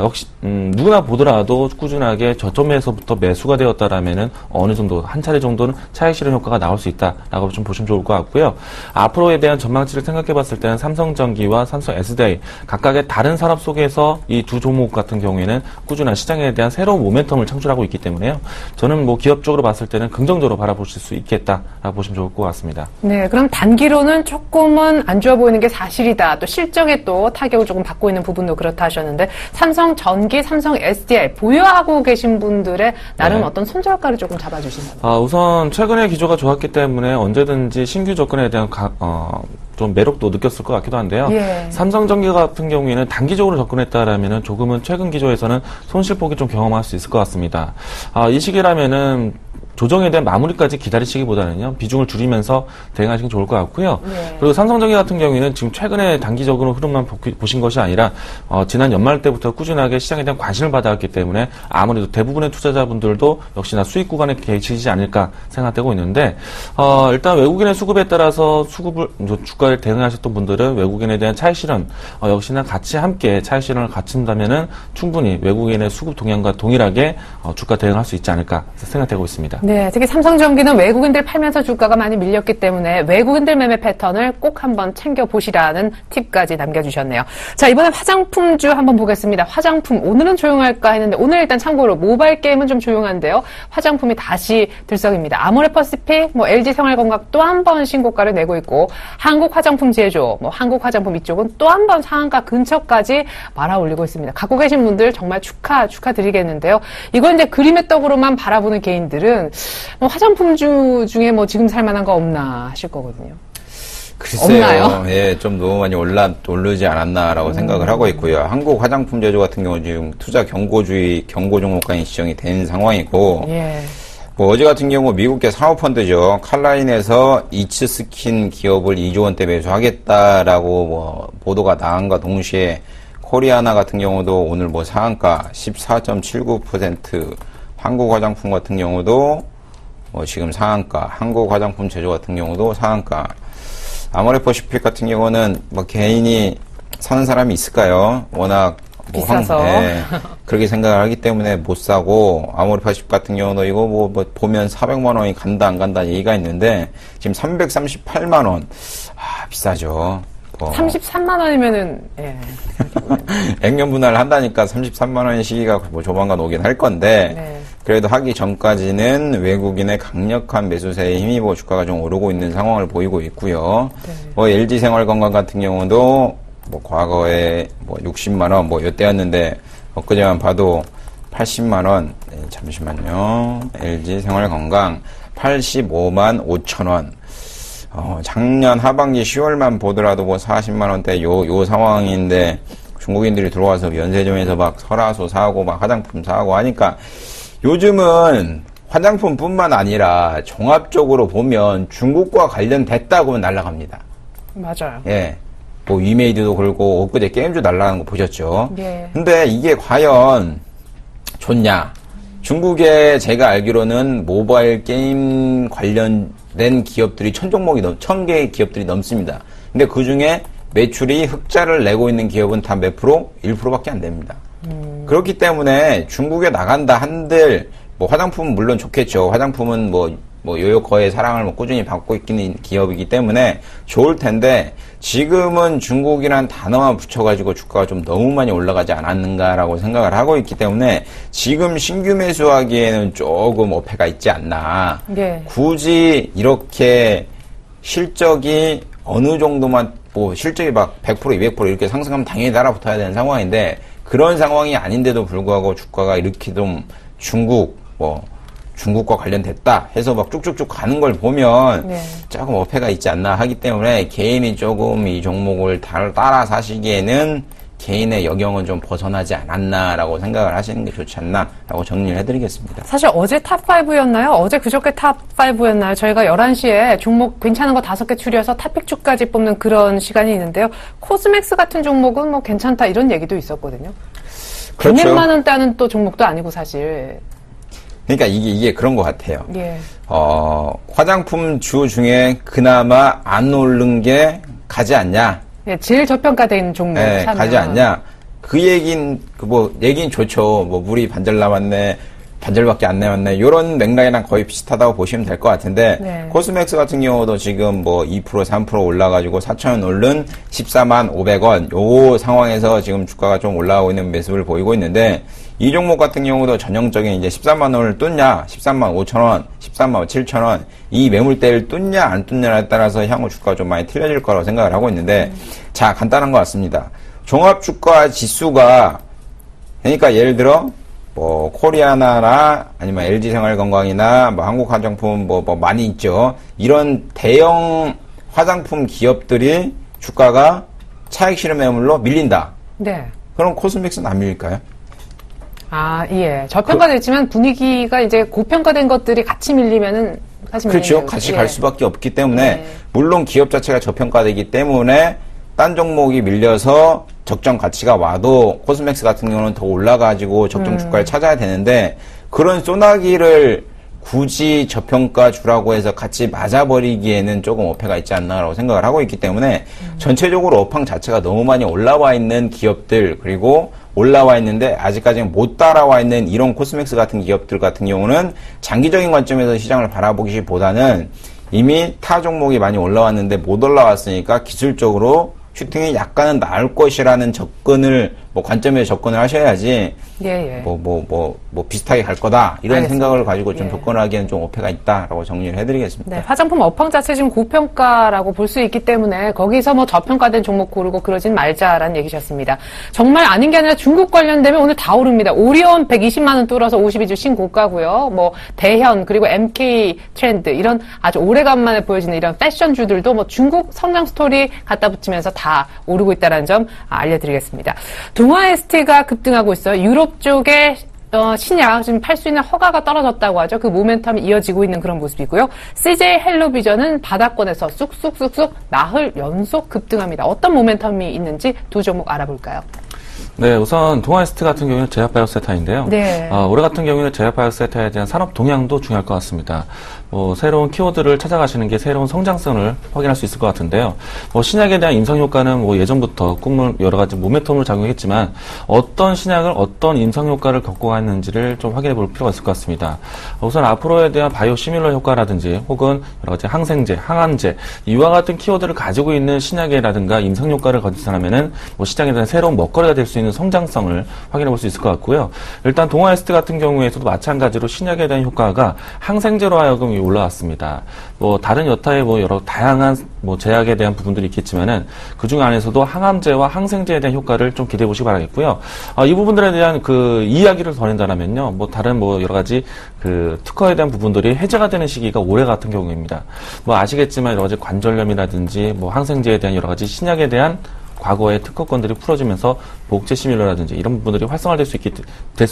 역시 누구나 보더라도 꾸준하게 저점에서부터 매수가 되었다라면은 어느 정도 한 차례 정도는 차익 실현 효과가 나올 수 있다라고 좀 보시면 좋을 것 같고요. 앞으로에 대한 전망치를 생각해 봤을 때는 삼성전기와 삼성 SDI 각각의 다른 산업 속에서 이 두 종목 같은 경우에는 꾸준한 시장에 대한 새로운 모멘텀을 창출하고 있기 때문에요. 저는 뭐 기업적으로 봤을 때는 긍정적으로 바라보실 수 있겠다라고 보시면 좋을 것 같습니다. 네, 그럼 단기로는 조금은 안 좋아 보이는 게 사실이다. 또 실적에 또 타격을 조금 받고 있는 부분도 그렇다 하셨는데 삼성 전기, 삼성 SDI 보유하고 계신 분들의 나름 네. 어떤 손절가를 조금 잡아주신다면? 우선 최근에 기조가 좋았기 때문에 언제든지 신규 접근에 대한 좀 매력도 느꼈을 것 같기도 한데요. 예. 삼성전기 같은 경우에는 단기적으로 접근했다라면은 조금은 최근 기조에서는 손실폭이 좀 경험할 수 있을 것 같습니다. 이 시기라면은 조정에 대한 마무리까지 기다리시기보다는요, 비중을 줄이면서 대응하시는 게 좋을 것 같고요. 네. 그리고 삼성전기 같은 경우에는 지금 최근에 단기적으로 흐름만 보신 것이 아니라, 지난 연말 때부터 꾸준하게 시장에 대한 관심을 받아왔기 때문에 아무래도 대부분의 투자자분들도 역시나 수익 구간에 계시지 않을까 생각되고 있는데, 일단 외국인의 수급에 따라서 주가를 대응하셨던 분들은 외국인에 대한 차익 실현, 역시나 같이 함께 차익 실현을 갖춘다면은 충분히 외국인의 수급 동향과 동일하게 주가 대응할 수 있지 않을까 생각되고 있습니다. 네, 특히 삼성전기는 외국인들 팔면서 주가가 많이 밀렸기 때문에 외국인들 매매 패턴을 꼭 한번 챙겨보시라는 팁까지 남겨주셨네요. 자, 이번엔 화장품주 한번 보겠습니다. 화장품, 오늘은 조용할까 했는데 오늘 일단 참고로 모바일 게임은 좀 조용한데요. 화장품이 다시 들썩입니다. 아모레퍼시픽, LG생활건강 또 한 번 신고가를 내고 있고 한국화장품제조, 한국화장품 이쪽은 또 한 번 상한가 근처까지 말아올리고 있습니다. 갖고 계신 분들 정말 축하드리겠는데요. 이건 이제 그림의 떡으로만 바라보는 개인들은 화장품주 중에 지금 살만한 거 없나 하실 거거든요. 글쎄요. 없나요? 예, 좀 너무 많이 오르지 않았나라고 생각을 하고 있고요. 한국 화장품 제조 같은 경우 지금 투자 경고 종목까지 지정이 된 상황이고, 예. 어제 같은 경우 미국계 사모펀드죠. 칼라인에서 이츠스킨 기업을 2조 원대 매수하겠다라고 보도가 나온과 동시에 코리아나 같은 경우도 오늘 상한가 14.79%, 한국 화장품 같은 경우도 지금 상한가, 한국 화장품 제조 같은 경우도 상한가. 아모레퍼시픽 같은 경우는 개인이 사는 사람이 있을까요? 워낙 비싸서 그렇게 생각을 하기 때문에 못 사고, 아모레퍼시픽 같은 경우도 이거 보면 400만 원이 간다 안 간다 얘기가 있는데 지금 338만 원. 비싸죠. 33만 원이면은, 예. 액면 분할을 한다니까 33만 원의 시기가 조만간 오긴 할 건데, 네. 그래도 하기 전까지는 외국인의 강력한 매수세에 힘입어 주가가 좀 오르고 있는 상황을 보이고 있고요. 네. LG생활건강 같은 경우도 과거에 60만 원 이때였는데 엊그제만 봐도 80만 원. 네, 잠시만요. LG생활건강 85만 5천 원. 작년 하반기 10월만 보더라도 40만 원대 요 상황인데 중국인들이 들어와서 면세점에서 설화소 사고 화장품 사고 하니까 요즘은 화장품뿐만 아니라 종합적으로 보면 중국과 관련됐다고 하면 날아갑니다. 맞아요. 예. 뭐 위메이드도 그러고 엊그제 게임주 날라가는 거 보셨죠? 예. 근데 이게 과연 좋냐? 중국에 제가 알기로는 모바일 게임 관련된 기업들이 1000개 기업들이 넘습니다. 근데 그 중에 매출이 흑자를 내고 있는 기업은 다 몇 프로? 1%밖에 안 됩니다. 그렇기 때문에 중국에 나간다 한들 뭐 화장품은 물론 좋겠죠. 화장품은 뭐 요요커의 사랑을 뭐 꾸준히 받고 있는 기업이기 때문에 좋을 텐데 지금은 중국이란 단어만 붙여가지고 주가가 좀 너무 많이 올라가지 않았는가라고 생각을 하고 있기 때문에 지금 신규 매수하기에는 조금 어폐가 있지 않나. 네. 굳이 이렇게 실적이 어느 정도만 뭐 실적이 막 100% 200% 이렇게 상승하면 당연히 따라붙어야 되는 상황인데 그런 상황이 아닌데도 불구하고 주가가 이렇게 좀 중국과 관련됐다 해서 막 쭉쭉쭉 가는 걸 보면 네. 조금 어폐가 있지 않나 하기 때문에 개인이 조금 이 종목을 따라 사시기에는 개인의 영역은 좀 벗어나지 않았나라고 생각을 하시는 게 좋지 않나라고 정리를 해드리겠습니다. 사실 어제 탑5였나요? 어제 그저께 탑5였나요? 저희가 11시에 종목 괜찮은 거 5개 추려서 탑픽주까지 뽑는 그런 시간이 있는데요. 코스맥스 같은 종목은 뭐 괜찮다 이런 얘기도 있었거든요. 그렇죠. 100만 원대 하는 또 종목도 아니고 사실. 그러니까 이게 그런 것 같아요. 예. 화장품 주 중에 그나마 안 오른 게 가지 않냐? 예, 제일 저평가된 종목. 네, 가지 않냐? 그 얘긴 얘긴 좋죠. 뭐 물이 반절 남았네, 반절밖에 안 남았네. 요런 맥락이랑 거의 비슷하다고 보시면 될 것 같은데 네. 코스맥스 같은 경우도 지금 뭐 2% 3% 올라가지고 4,000원 오른 14만 500원. 요 상황에서 지금 주가가 좀 올라가고 있는 모습을 보이고 있는데 이 종목 같은 경우도 전형적인 이제 13만 원을 뚫냐, 13만 5천원, 13만 7천원 이 매물대를 뚫냐 안 뚫냐에 따라서 향후 주가가 좀 많이 틀려질 거라고 생각을 하고 있는데 자 간단한 것 같습니다. 종합주가 지수가 그러니까 예를 들어 뭐 코리아나나 아니면 LG생활건강이나 뭐 한국화장품 뭐 많이 있죠. 이런 대형 화장품 기업들이 주가가 차익 실현 매물로 밀린다. 네. 그럼 코스맥스는 안 밀릴까요? 아, 예. 저평가됐지만 분위기가 이제 고평가된 것들이 같이 밀리면은 사실 그렇죠. 같이 예. 갈 수밖에 없기 때문에 네. 물론 기업 자체가 저평가되기 때문에 딴 종목이 밀려서 적정 가치가 와도 코스맥스 같은 경우는 더 올라가지고 적정 주가를 찾아야 되는데 그런 소나기를 굳이 저평가 주라고 해서 같이 맞아버리기에는 조금 어폐가 있지 않나라고 생각을 하고 있기 때문에 전체적으로 업황 자체가 너무 많이 올라와 있는 기업들 그리고 올라와 있는데 아직까지는 못 따라와 있는 이런 코스맥스 같은 기업들 같은 경우는 장기적인 관점에서 시장을 바라보기보다는 이미 타 종목이 많이 올라왔는데 못 올라왔으니까 기술적으로 슈팅이 약간은 나을 것이라는 접근을 관점에서 접근을 하셔야지 예. 비슷하게 갈 거다 이런 알겠습니다. 생각을 가지고 좀 예. 접근하기에는 좀 어폐가 있다라고 정리를 해드리겠습니다. 네, 화장품 업황 자체 지금 고평가라고 볼 수 있기 때문에 거기서 뭐 저평가된 종목 고르고 그러진 말자라는 얘기셨습니다. 정말 아닌 게 아니라 중국 관련되면 오늘 다 오릅니다. 오리온 120만 원 뚫어서 52주 신고가고요. 뭐 대현 그리고 MK 트렌드 이런 아주 오래간만에 보여지는 이런 패션주들도 뭐 중국 성장 스토리 갖다 붙이면서 다 오르고 있다는 점 알려드리겠습니다. 동아ST가 급등하고 있어요. 유럽 쪽에 신약 지금 팔 수 있는 허가가 떨어졌다고 하죠. 그 모멘텀이 이어지고 있는 그런 모습이고요. CJ 헬로비전은 바닥권에서 쑥쑥쑥쑥 나흘 연속 급등합니다. 어떤 모멘텀이 있는지 두 종목 알아볼까요? 네, 우선 동아ST 같은 경우는 제약바이오세타인데요. 네. 올해 같은 경우는 제약바이오세타에 대한 산업 동향도 중요할 것 같습니다. 새로운 키워드를 찾아가시는 게 새로운 성장성을 확인할 수 있을 것 같은데요. 신약에 대한 임상 효과는 예전부터 여러 가지 모멘텀을 작용했지만 어떤 신약을 어떤 임상 효과를 겪고 갔는지를 좀 확인해 볼 필요가 있을 것 같습니다. 우선 앞으로에 대한 바이오 시밀러 효과라든지 혹은 여러 가지 항생제, 항암제 이와 같은 키워드를 가지고 있는 신약이라든가 임상 효과를 거듭하면은 시장에 대한 새로운 먹거리가 될 수 있는 성장성을 확인해 볼 수 있을 것 같고요. 일단 동아ST 같은 경우에서도 마찬가지로 신약에 대한 효과가 항생제로 하여금 올라왔습니다. 다른 여타의 여러 다양한 제약에 대한 부분들이 있겠지만은 그중 안에서도 항암제와 항생제에 대한 효과를 좀 기대해 보시기 바라겠고요. 이 부분들에 대한 이야기를 더 낸다면요. 다른 여러 가지 특허에 대한 부분들이 해제가 되는 시기가 올해 같은 경우입니다. 아시겠지만 여러 가지 관절염이라든지 항생제에 대한 여러 가지 신약에 대한 과거의 특허권들이 풀어지면서 복제 시밀러라든지 이런 부분들이 활성화될 수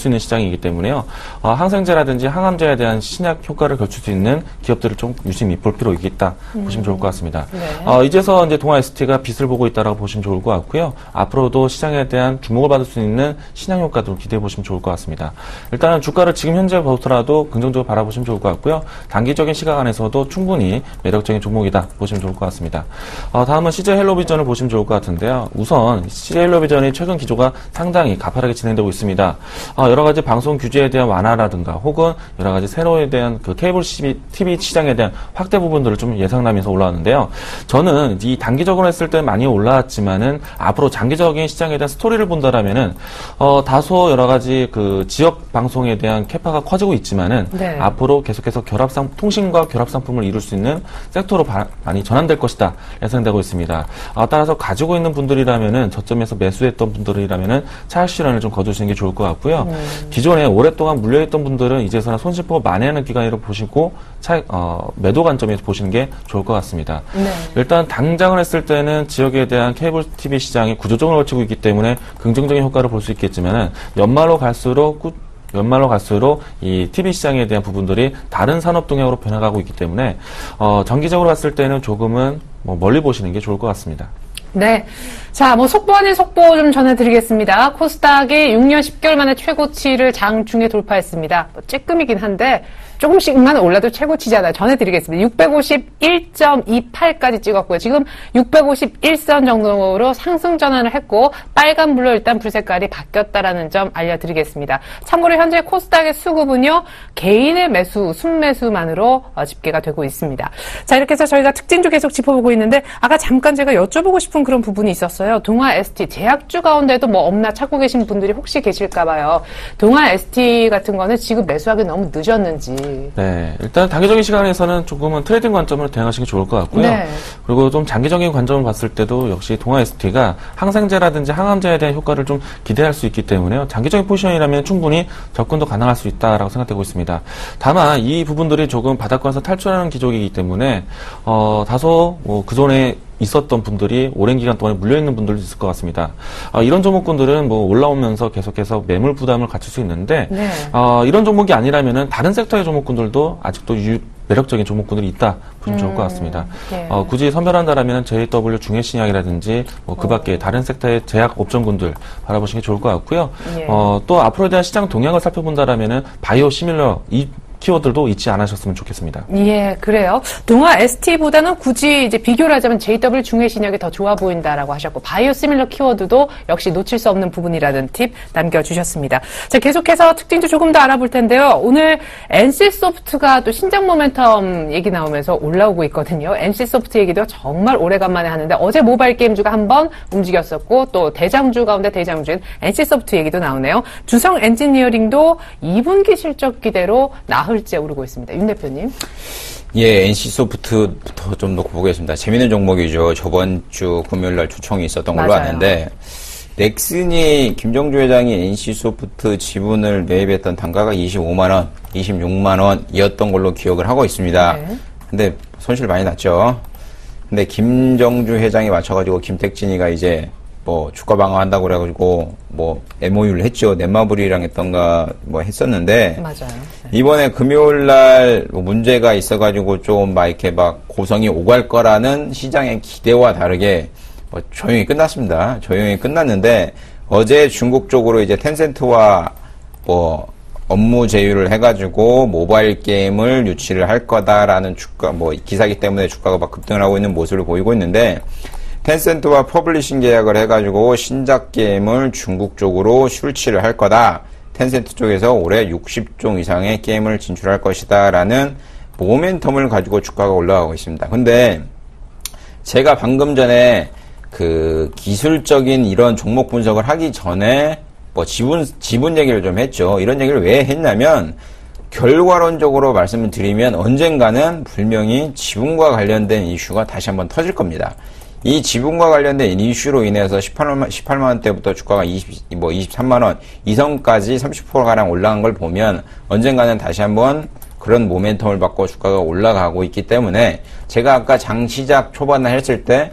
있는 시장이기 때문에요. 항생제라든지 항암제에 대한 신약 효과를 갖출 수 있는 기업들을 좀 유심히 볼 필요 있겠다 보시면 좋을 것 같습니다. 네. 이제서 이제 동아 ST가 빛을 보고 있다라고 보시면 좋을 것 같고요. 앞으로도 시장에 대한 주목을 받을 수 있는 신약 효과도 기대해 보시면 좋을 것 같습니다. 일단은 주가를 지금 현재 보더라도 긍정적으로 바라보시면 좋을 것 같고요. 단기적인 시각 안에서도 충분히 매력적인 종목이다 보시면 좋을 것 같습니다. 다음은 CJ 헬로비전을 보시면 좋을 것 같은데요. 우선 CJ 헬로비전이 최근 기조가 상당히 가파르게 진행되고 있습니다. 여러 가지 방송 규제에 대한 완화라든가 혹은 여러 가지 세로에 대한 그 케이블 TV 시장에 대한 확대 부분들을 좀 예상하면서 올라왔는데요. 저는 이 단기적으로 했을 때 많이 올라왔지만은 앞으로 장기적인 시장에 대한 스토리를 본다라면은 다소 여러 가지 그 지역 방송에 대한 캐파가 커지고 있지만은 네. 앞으로 계속해서 통신과 결합 상품을 이룰 수 있는 섹터로 많이 전환될 것이다 예상되고 있습니다. 따라서 가지고 있는 분들이라면은 저점에서 매수했던 분들이라면은 차익 실현을 좀 거두시는 게 좋을 것 같고요. 기존에 오랫동안 물려있던 분들은 이제서야 손실폭을 만회하는 기간으로 보시고 매도 관점에서 보시는 게 좋을 것 같습니다. 네. 일단 당장을 했을 때는 지역에 대한 케이블 TV 시장이 구조적으로 걸치고 있기 때문에 긍정적인 효과를 볼 수 있겠지만은 연말로 갈수록 이 TV 시장에 대한 부분들이 다른 산업 동향으로 변화가고 있기 때문에 정기적으로 봤을 때는 조금은 멀리 보시는 게 좋을 것 같습니다. 네. 자, 속보 아닌 속보 좀 전해드리겠습니다. 코스닥이 6년 10개월 만에 최고치를 장중에 돌파했습니다. 쬐끔이긴 한데 조금씩만 올라도 최고치잖아요. 전해드리겠습니다. 651.28까지 찍었고요. 지금 651선 정도로 상승 전환을 했고 빨간불로 일단 불색깔이 바뀌었다라는 점 알려드리겠습니다. 참고로 현재 코스닥의 수급은요. 개인의 매수, 순매수만으로 집계가 되고 있습니다. 자, 이렇게 해서 저희가 특징주 계속 짚어보고 있는데 아까 잠깐 제가 여쭤보고 싶은 그런 부분이 있었어요. 동아 ST 제약주 가운데도 없나 찾고 계신 분들이 혹시 계실까 봐요. 동아 ST 같은 거는 지금 매수하기 너무 늦었는지. 네, 일단 단기적인 시간에서는 조금은 트레이딩 관점으로 대응하시는 게 좋을 것 같고요. 네. 그리고 좀 장기적인 관점을 봤을 때도 역시 동아 ST가 항생제라든지 항암제에 대한 효과를 좀 기대할 수 있기 때문에요. 장기적인 포지션이라면 충분히 접근도 가능할 수 있다라고 생각되고 있습니다. 다만 이 부분들이 조금 바닥권에서 탈출하는 기조이기 때문에 다소 그전에 있었던 분들이 오랜 기간 동안 물려있는 분들도 있을 것 같습니다. 이런 종목군들은 올라오면서 계속해서 매물 부담을 갖출 수 있는데, 네. 이런 종목이 아니라면은 다른 섹터의 종목군들도 아직도 매력적인 종목군들이 있다 보시면 좋을 것 같습니다. 네. 굳이 선별한다라면 JW 중해신약이라든지 그 밖에 다른 섹터의 제약 업종군들 바라보시는 게 좋을 것 같고요. 네. 또 앞으로에 대한 시장 동향을 살펴본다라면은 바이오 시밀러 키워드도 잊지 않으셨으면 좋겠습니다. 예, 그래요. 동아 ST보다는 굳이 이제 비교를 하자면 JW 중해신약이 더 좋아 보인다라고 하셨고, 바이오시밀러 키워드도 역시 놓칠 수 없는 부분이라는 팁 남겨주셨습니다. 자, 계속해서 특징도 조금 더 알아볼 텐데요. 오늘 NC소프트가 또 신작 모멘텀 얘기 나오면서 올라오고 있거든요. NC소프트 얘기도 정말 오래간만에 하는데 어제 모바일 게임주가 한번 움직였었고, 또 대장주 가운데 대장주인 NC소프트 얘기도 나오네요. 주성 엔지니어링도 2분기 실적 기대로 나흘째 오르고 있습니다. 윤 대표님. 예, NC소프트부터 좀 놓고 보겠습니다. 재미있는 종목이죠. 저번 주 금요일날 주총이 있었던 걸로 아는데, 넥슨이 김정주 회장이 NC소프트 지분을 매입했던 단가가 25만원, 26만원이었던 걸로 기억을 하고 있습니다. 네. 근데 손실 많이 났죠. 근데 김정주 회장이 맞춰가지고 김택진이가 이제 주가 방어한다고 그래가지고 MOU를 했죠. 넷마블이랑 했던가 했었는데. 맞아요. 네. 이번에 금요일날 문제가 있어가지고 좀 이렇게 고성이 오갈 거라는 시장의 기대와 다르게 조용히 끝났습니다. 조용히 끝났는데 어제 중국 쪽으로 이제 텐센트와 업무 제휴를 해가지고 모바일 게임을 유치를 할 거다라는 기사기 때문에 주가가 급등을 하고 있는 모습을 보이고 있는데, 텐센트와 퍼블리싱 계약을 해가지고 신작 게임을 중국 쪽으로 출시를 할 거다. 텐센트 쪽에서 올해 60종 이상의 게임을 진출할 것이다. 라는 모멘텀을 가지고 주가가 올라가고 있습니다. 근데 제가 방금 전에 기술적인 이런 종목 분석을 하기 전에 지분 얘기를 좀 했죠. 이런 얘기를 왜 했냐면, 결과론적으로 말씀을 드리면 언젠가는 분명히 지분과 관련된 이슈가 다시 한번 터질 겁니다. 이 지분과 관련된 이슈로 인해서 18만 원대부터 주가가 23만 원 이선까지 30%가량 올라간 걸 보면 언젠가는 다시 한번 그런 모멘텀을 받고 주가가 올라가고 있기 때문에, 제가 아까 장 시작 초반에 했을 때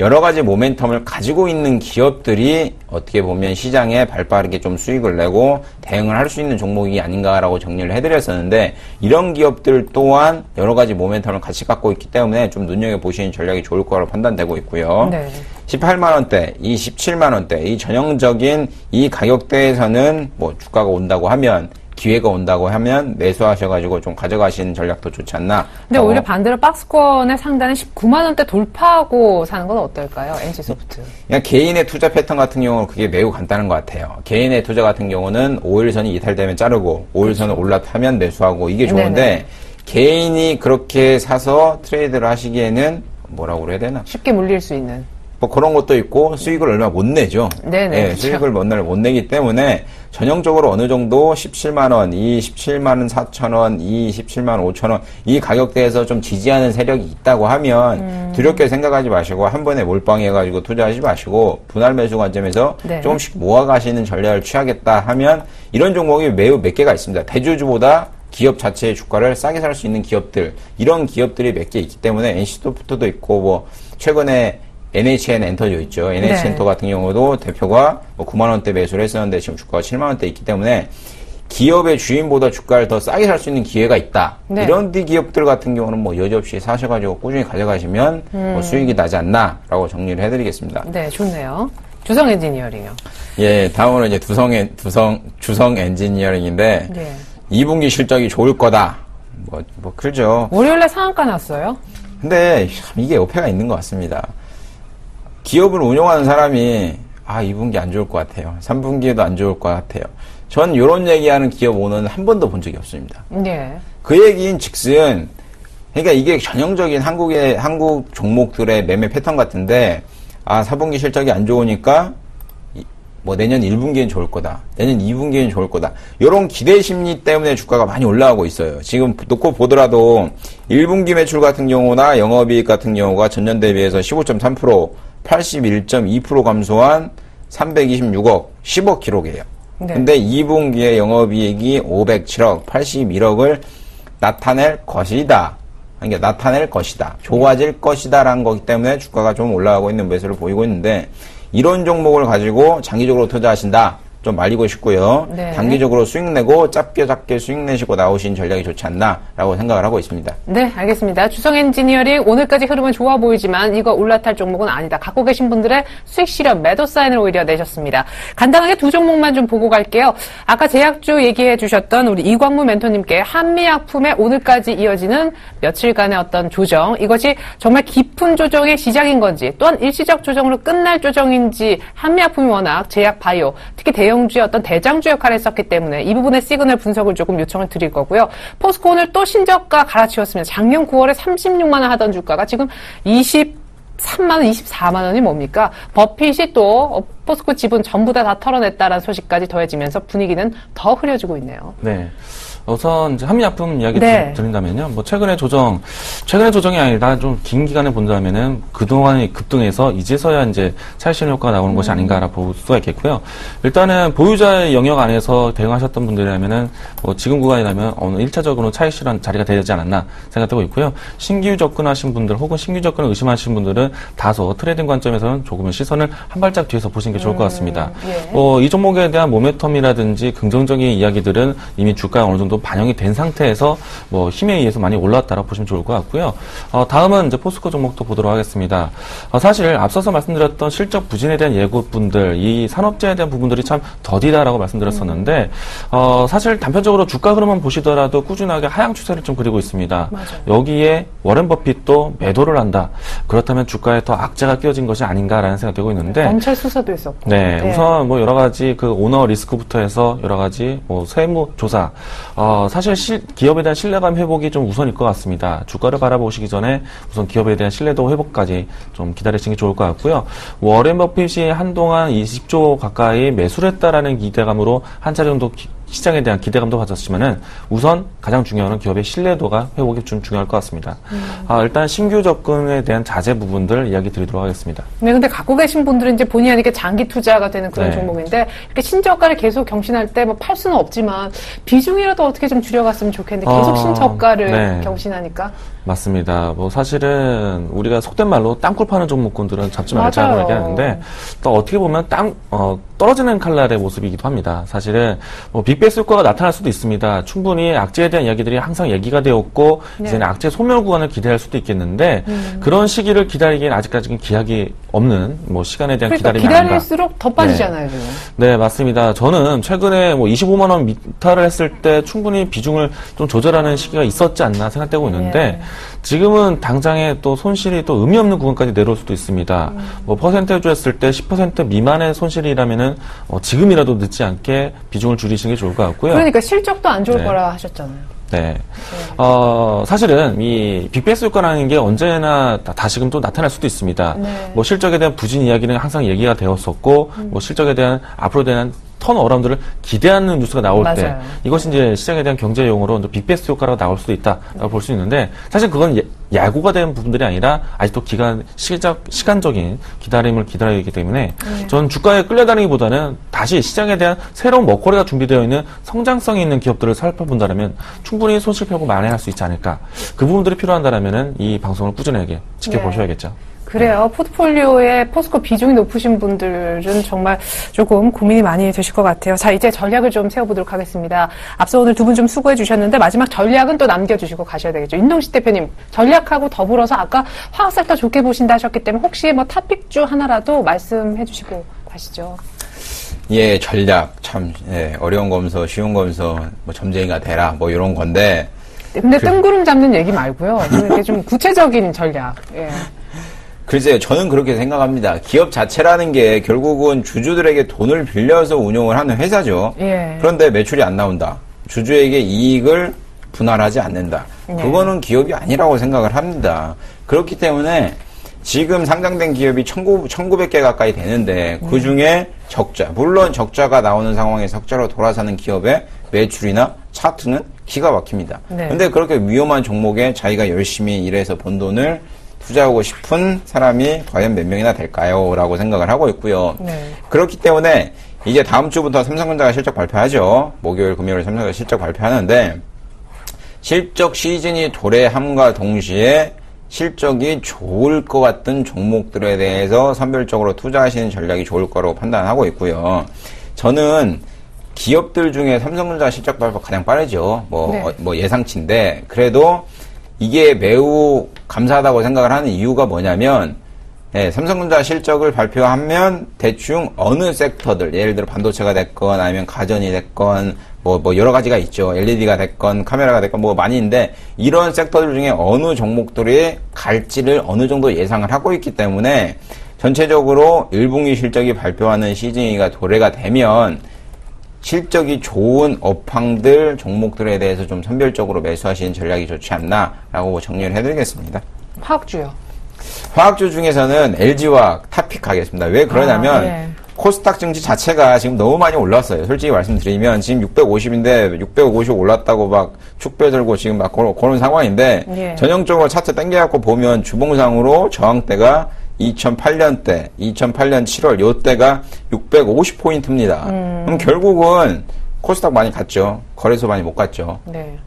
여러 가지 모멘텀을 가지고 있는 기업들이 어떻게 보면 시장에 발빠르게 좀 수익을 내고 대응을 할 수 있는 종목이 아닌가라고 정리를 해드렸었는데 이런 기업들 또한 여러 가지 모멘텀을 같이 갖고 있기 때문에 좀 눈여겨보시는 전략이 좋을 거라고 판단되고 있고요. 네. 18만원대, 이 17만원대, 이 전형적인 이 가격대에서는 뭐 주가가 온다고 하면 기회가 온다고 하면 매수하셔가지고 좀 가져가시는 전략도 좋지 않나. 근데 오히려 반대로 박스권의 상단은 19만 원대 돌파하고 사는 건 어떨까요? NC소프트. 그냥 개인의 투자 패턴 같은 경우는 그게 매우 간단한 것 같아요. 개인의 투자 같은 경우는 5일선이 이탈되면 자르고 5일선을 올라타면 매수하고 이게 좋은데 네네. 개인이 그렇게 사서 트레이드를 하시기에는 뭐라고 그래야 되나? 쉽게 물릴 수 있는. 뭐 그런 것도 있고 수익을 얼마 못 내죠. 네네. 네, 그렇죠. 수익을 못 내기 때문에 전형적으로 어느 정도 17만원, 이 17만 4천원, 이 17만 5천원 이 가격대에서 좀 지지하는 세력이 있다고 하면 두렵게 생각하지 마시고 한 번에 몰빵해가지고 투자하지 마시고 분할 매수 관점에서 네. 조금씩 모아가시는 전략을 취하겠다 하면 이런 종목이 매우 몇 개가 있습니다. 대주주보다 기업 자체의 주가를 싸게 살 수 있는 기업들 이런 기업들이 몇 개 있기 때문에 NC소프트도 있고 뭐 최근에 NHN 엔터도 있죠. NHN 네. 엔터 같은 경우도 대표가 뭐 9만원대 매수를 했었는데 지금 주가가 7만원대 있기 때문에 기업의 주인보다 주가를 더 싸게 살 수 있는 기회가 있다. 네. 이런 기업들 같은 경우는 뭐 여지없이 사셔가지고 꾸준히 가져가시면 뭐 수익이 나지 않나라고 정리를 해드리겠습니다. 네, 좋네요. 주성 엔지니어링요. 예, 다음으로 이제 주성 엔지니어링인데 네. 2분기 실적이 좋을 거다. 뭐 그죠. 월요일에 상한가 났어요. 근데 이게 어폐가 있는 것 같습니다. 기업을 운영하는 사람이 2분기 안 좋을 것 같아요. 3분기에도 안 좋을 것 같아요. 전 이런 얘기하는 기업 오너는 한 번도 본 적이 없습니다. 네. 그 얘기인 즉슨 그러니까 이게 전형적인 한국 종목들의 매매 패턴 같은데 4분기 실적이 안 좋으니까 뭐 내년 1분기엔 좋을 거다. 내년 2분기엔 좋을 거다. 이런 기대 심리 때문에 주가가 많이 올라가고 있어요. 지금 놓고 보더라도 1분기 매출 같은 경우나 영업이익 같은 경우가 전년 대비해서 15.3%, 81.2% 감소한 326억, 10억 기록이에요. 네. 근데 2분기에 영업이익이 507억, 81억을 나타낼 것이다. 그러니까 나타낼 것이다. 좋아질 것이다라는 거기 때문에 주가가 좀 올라가고 있는 매수를 보이고 있는데 이런 종목을 가지고 장기적으로 투자하신다. 좀 말리고 싶고요. 네. 단기적으로 수익 내고 짧게 수익 내시고 나오신 전략이 좋지 않나라고 생각을 하고 있습니다. 네, 알겠습니다. 주성 엔지니어링 오늘까지 흐름은 좋아 보이지만 이거 올라탈 종목은 아니다. 갖고 계신 분들의 수익 실현 매도 사인을 오히려 내셨습니다. 간단하게 두 종목만 좀 보고 갈게요. 아까 제약주 얘기해 주셨던 우리 이광무 멘토님께 한미약품의 오늘까지 이어지는 며칠간의 어떤 조정, 이것이 정말 깊은 조정의 시작인 건지 또한 일시적 조정으로 끝날 조정인지 한미약품이 워낙 제약 바이오, 특히 대형주의 어떤 대장주 역할을 했었기 때문에 이 부분의 시그널 분석을 조금 요청을 드릴 거고요. 포스코 오늘 또 신저가 갈아치웠습니다. 작년 9월에 36만 원 하던 주가가 지금 23만 원, 24만 원이 뭡니까? 버핏이 또 포스코 지분 전부 다 털어냈다라는 소식까지 더해지면서 분위기는 더 흐려지고 있네요. 네. 우선 이제 한미약품 이야기 드린다면요. 뭐 최근의 조정이 아니라 좀 긴 기간에 본다면은 그동안의 급등에서 이제서야 이제 차익 실현 효과가 나오는 것이 아닌가라고 볼 수가 있겠고요. 일단은 보유자의 영역 안에서 대응하셨던 분들이라면은 뭐 지금 구간이라면 어느 1차적으로 차익 실현 자리가 되지 않았나 생각되고 있고요. 신규 접근하신 분들 혹은 신규 접근을 의심하시는 분들은 다소 트레이딩 관점에서는 조금은 시선을 한 발짝 뒤에서 보시는 게 좋을 것 같습니다. 이 종목에 대한 모멘텀이라든지 긍정적인 이야기들은 이미 주가에 어느 정도 반영이 된 상태에서 뭐 힘에 의해서 많이 올라왔다라고 보시면 좋을 것 같고요. 다음은 이제 포스코 종목도 보도록 하겠습니다. 사실 앞서서 말씀드렸던 실적 부진에 대한 예고분들, 이 산업재해에 대한 부분들이 참 더디다라고 말씀드렸었는데 사실 단편적으로 주가 흐름만 보시더라도 꾸준하게 하향 추세를 좀 그리고 있습니다. 맞아요. 여기에 워렌 버핏도 매도를 한다. 그렇다면 주가에 더 악재가 끼어진 것이 아닌가라는 생각이 들고 있는데 검찰 수사도 있었고. 네, 우선 뭐 여러 가지 그 오너 리스크부터 해서 여러 가지 뭐 세무 조사, 사실 기업에 대한 신뢰감 회복이 좀 우선일 것 같습니다. 주가를 바라보시기 전에 우선 기업에 대한 신뢰도 회복까지 좀 기다리시는 게 좋을 것 같고요. 워렌 버핏이 한동안 20조 가까이 매수를 했다라는 기대감으로 한 차례 정도 시장에 대한 기대감도 가졌지만은 우선 가장 중요한 기업의 신뢰도가 회복이 좀 중요할 것 같습니다. 일단 신규 접근에 대한 자제 부분들 이야기 드리도록 하겠습니다. 네, 근데 갖고 계신 분들은 이제 본의 아니게 장기 투자가 되는 그런 종목인데 이렇게 신저가를 계속 경신할 때 뭐 팔 수는 없지만 비중이라도 어떻게 좀 줄여갔으면 좋겠는데 계속 신저가를 경신하니까. 맞습니다. 뭐 사실은 우리가 속된 말로 땅굴 파는 종목군들은 잡지 말자고 얘기하는데 또 어떻게 보면 떨어지는 칼날의 모습이기도 합니다. 사실은 뭐 빅베이스 효과가 나타날 수도 있습니다. 충분히 악재에 대한 이야기들이 항상 얘기가 되었고 이제는 악재 소멸 구간을 기대할 수도 있겠는데 그런 시기를 기다리기엔 아직까지는 기약이 없는 뭐 시간에 대한 기다림이 아닌가. 기다릴수록 더 빠지잖아요. 지금. 네, 맞습니다. 저는 최근에 뭐 25만 원 미타를 했을 때 충분히 비중을 좀 조절하는 시기가 있었지 않나 생각되고 있는데 지금은 당장에 또 손실이 또 의미 없는 구간까지 내려올 수도 있습니다. 뭐 퍼센테이지 했을 때 10% 미만의 손실이라면은 지금이라도 늦지 않게 비중을 줄이시는 게 좋을 것 같고요. 그러니까 실적도 안 좋을 거라 하셨잖아요. 네. 사실은 이 빅베이스 효과라는 게 언제나 다시금 또 나타날 수도 있습니다. 뭐 실적에 대한 부진 이야기는 항상 얘기가 되었었고, 뭐 실적에 대한 앞으로 대한 턴어라운드를 기대하는 뉴스가 나올 때 이것이 이제 시장에 대한 경제 용어로 빅베이스 효과라고 나올 수도 있다라고 볼 수 있는데 사실 그건 야구가 된 부분들이 아니라 아직도 시간적인 기다림을 기다려야 하기 때문에 전 주가에 끌려다니기보다는 다시 시장에 대한 새로운 먹거리가 준비되어 있는 성장성이 있는 기업들을 살펴본다면 충분히 손실 펴고 만회할 수 있지 않을까. 그 부분들이 필요한다면 이 방송을 꾸준하게 지켜보셔야겠죠. 그래요. 포트폴리오에 포스코 비중이 높으신 분들은 정말 조금 고민이 많이 되실 것 같아요. 자, 이제 전략을 좀 세워보도록 하겠습니다. 앞서 오늘 두 분 좀 수고해 주셨는데 마지막 전략은 또 남겨주시고 가셔야 되겠죠. 윤동식 대표님, 전략하고 더불어서 아까 화학섹터 좋게 보신다 하셨기 때문에 혹시 뭐 탑픽주 하나라도 말씀해 주시고 가시죠. 예, 전략. 참, 어려운 검서, 쉬운 검서, 뭐 점쟁이가 되라, 뭐 이런 건데. 근데 뜬구름 잡는 얘기 말고요. 이렇게 좀 구체적인 전략. 예. 글쎄요, 저는 그렇게 생각합니다. 기업 자체라는 게 결국은 주주들에게 돈을 빌려서 운용을 하는 회사죠. 그런데 매출이 안 나온다. 주주에게 이익을 분할하지 않는다. 그거는 기업이 아니라고 생각을 합니다. 그렇기 때문에 지금 상장된 기업이 1900개 가까이 되는데 그 중에 적자, 물론 적자가 나오는 상황에서 적자로 돌아서는 기업의 매출이나 차트는 기가 막힙니다. 근데 그렇게 위험한 종목에 자기가 열심히 일해서 번 돈을 투자하고 싶은 사람이 과연 몇 명이나 될까요? 라고 생각을 하고 있고요. 그렇기 때문에 이제 다음 주부터 삼성전자가 실적 발표하죠. 목요일, 금요일 삼성전자 실적 발표하는데 실적 시즌이 도래함과 동시에 실적이 좋을 것 같은 종목들에 대해서 선별적으로 투자하시는 전략이 좋을 거라고 판단하고 있고요. 저는 기업들 중에 삼성전자 실적 발표 가장 빠르죠. 뭐 예상치인데 그래도 이게 매우 감사하다고 생각을 하는 이유가 뭐냐면 삼성전자 실적을 발표하면 대충 어느 섹터들 예를 들어 반도체가 됐건 아니면 가전이 됐건 뭐 여러 가지가 있죠. LED가 됐건 카메라가 됐건 뭐 많이 있는데 이런 섹터들 중에 어느 종목들이 갈지를 어느 정도 예상을 하고 있기 때문에 전체적으로 1분기 실적이 발표하는 시즌이가 도래가 되면 실적이 좋은 업황들, 종목들에 대해서 좀 선별적으로 매수하시는 전략이 좋지 않나라고 정리를 해드리겠습니다. 화학주요? 화학주 중에서는 LG화학 탑픽하겠습니다. 왜 그러냐면 코스닥 증시 자체가 지금 너무 많이 올랐어요. 솔직히 말씀드리면 지금 650인데 650 올랐다고 막 축배 들고 지금 막 그런 상황인데 전형적으로 차트 당겨갖고 보면 주봉상으로 저항대가 2008년 7월 요때가 650포인트입니다. 그럼 결국은 코스닥 많이 갔죠. 거래소 많이 못 갔죠.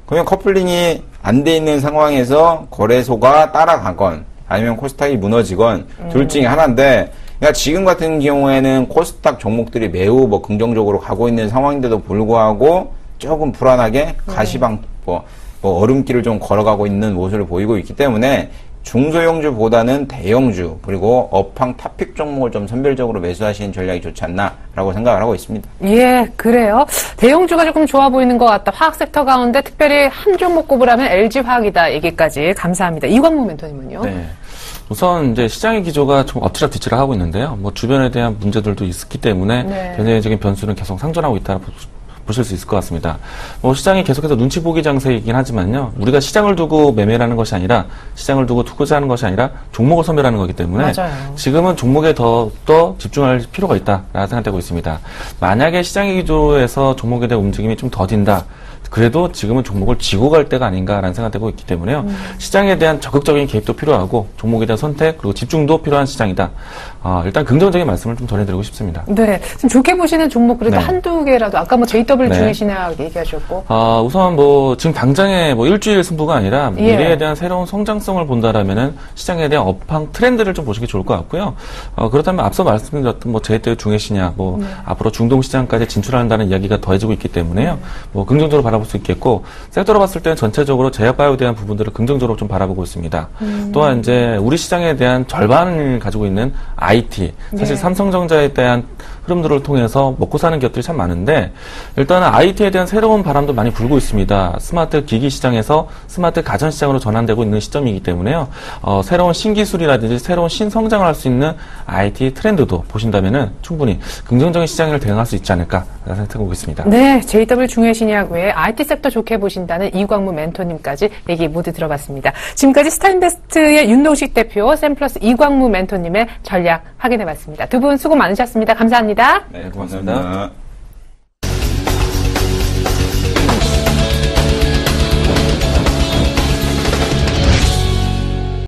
그러면 커플링이 안 돼 있는 상황에서 거래소가 따라가건 아니면 코스닥이 무너지건 둘 중에 하나인데 그러니까 지금 같은 경우에는 코스닥 종목들이 매우 뭐 긍정적으로 가고 있는 상황인데도 불구하고 조금 불안하게 가시방 뭐 얼음길을 좀 걸어가고 있는 모습을 보이고 있기 때문에 중소형주보다는 대형주 그리고 업황 탑픽 종목을 좀 선별적으로 매수하시는 전략이 좋지 않나라고 생각을 하고 있습니다. 예, 그래요. 대형주가 조금 좋아 보이는 것 같다. 화학 섹터 가운데 특별히 한 종목 꼽으라면 LG화학이다. 얘기까지 감사합니다. 이관무 멘토님은요? 네. 우선 이제 시장의 기조가 좀 엎치락 뒤치락 하고 있는데요. 뭐 주변에 대한 문제들도 있기 때문에 경제적인 변수는 계속 상존하고 있다. 보실 수 있을 것 같습니다. 뭐 시장이 계속해서 눈치 보기 장세이긴 하지만요. 우리가 시장을 두고 매매를 것이 아니라 시장을 두고 투자하는 것이 아니라 종목을 선별하는 거기 때문에 지금은 종목에 더 집중할 필요가 있다라고 생각되고 있습니다. 만약에 시장의 기조에서 종목에 대한 움직임이 좀 더딘다. 그래도 지금은 종목을 쥐고 갈 때가 아닌가라는 생각되고 있기 때문에요. 시장에 대한 적극적인 개입도 필요하고 종목에 대한 선택 그리고 집중도 필요한 시장이다. 일단 긍정적인 말씀을 좀 전해드리고 싶습니다. 네, 지금 좋게 보시는 종목 그래도 네. 한두 개라도 아까 뭐 JW 네. 중의신학 얘기하셨고. 우선 뭐 지금 당장의 뭐 일주일 승부가 아니라 미래에 대한 새로운 성장성을 본다라면은 시장에 대한 업황 트렌드를 좀 보시기 좋을 것 같고요. 그렇다면 앞서 말씀드렸던 뭐 JW 중의신학 뭐 앞으로 중동 시장까지 진출한다는 이야기가 더해지고 있기 때문에요. 뭐 긍정적으로 바라볼 수 있겠고 섹터로 봤을 때는 전체적으로 제약바이오에 대한 부분들을 긍정적으로 좀 바라보고 있습니다. 또한 이제 우리 시장에 대한 절반을 가지고 있는 IT 사실 삼성전자에 대한 흐름들을 통해서 먹고 사는 기업들이 참 많은데 일단은 IT에 대한 새로운 바람도 많이 불고 있습니다. 스마트 기기 시장에서 스마트 가전 시장으로 전환되고 있는 시점이기 때문에요. 새로운 신기술이라든지 새로운 신성장을 할 수 있는 IT 트렌드도 보신다면은 충분히 긍정적인 시장을 대응할 수 있지 않을까 생각하고 있습니다. 네, JW 중의신약 외에 IT 섹터 좋게 보신다는 이광무 멘토님까지 얘기 모두 들어봤습니다. 지금까지 스타인베스트의 윤동식 대표, 샘플러스 이광무 멘토님의 전략 확인해봤습니다. 두 분 수고 많으셨습니다. 감사합니다. 네, 고맙습니다.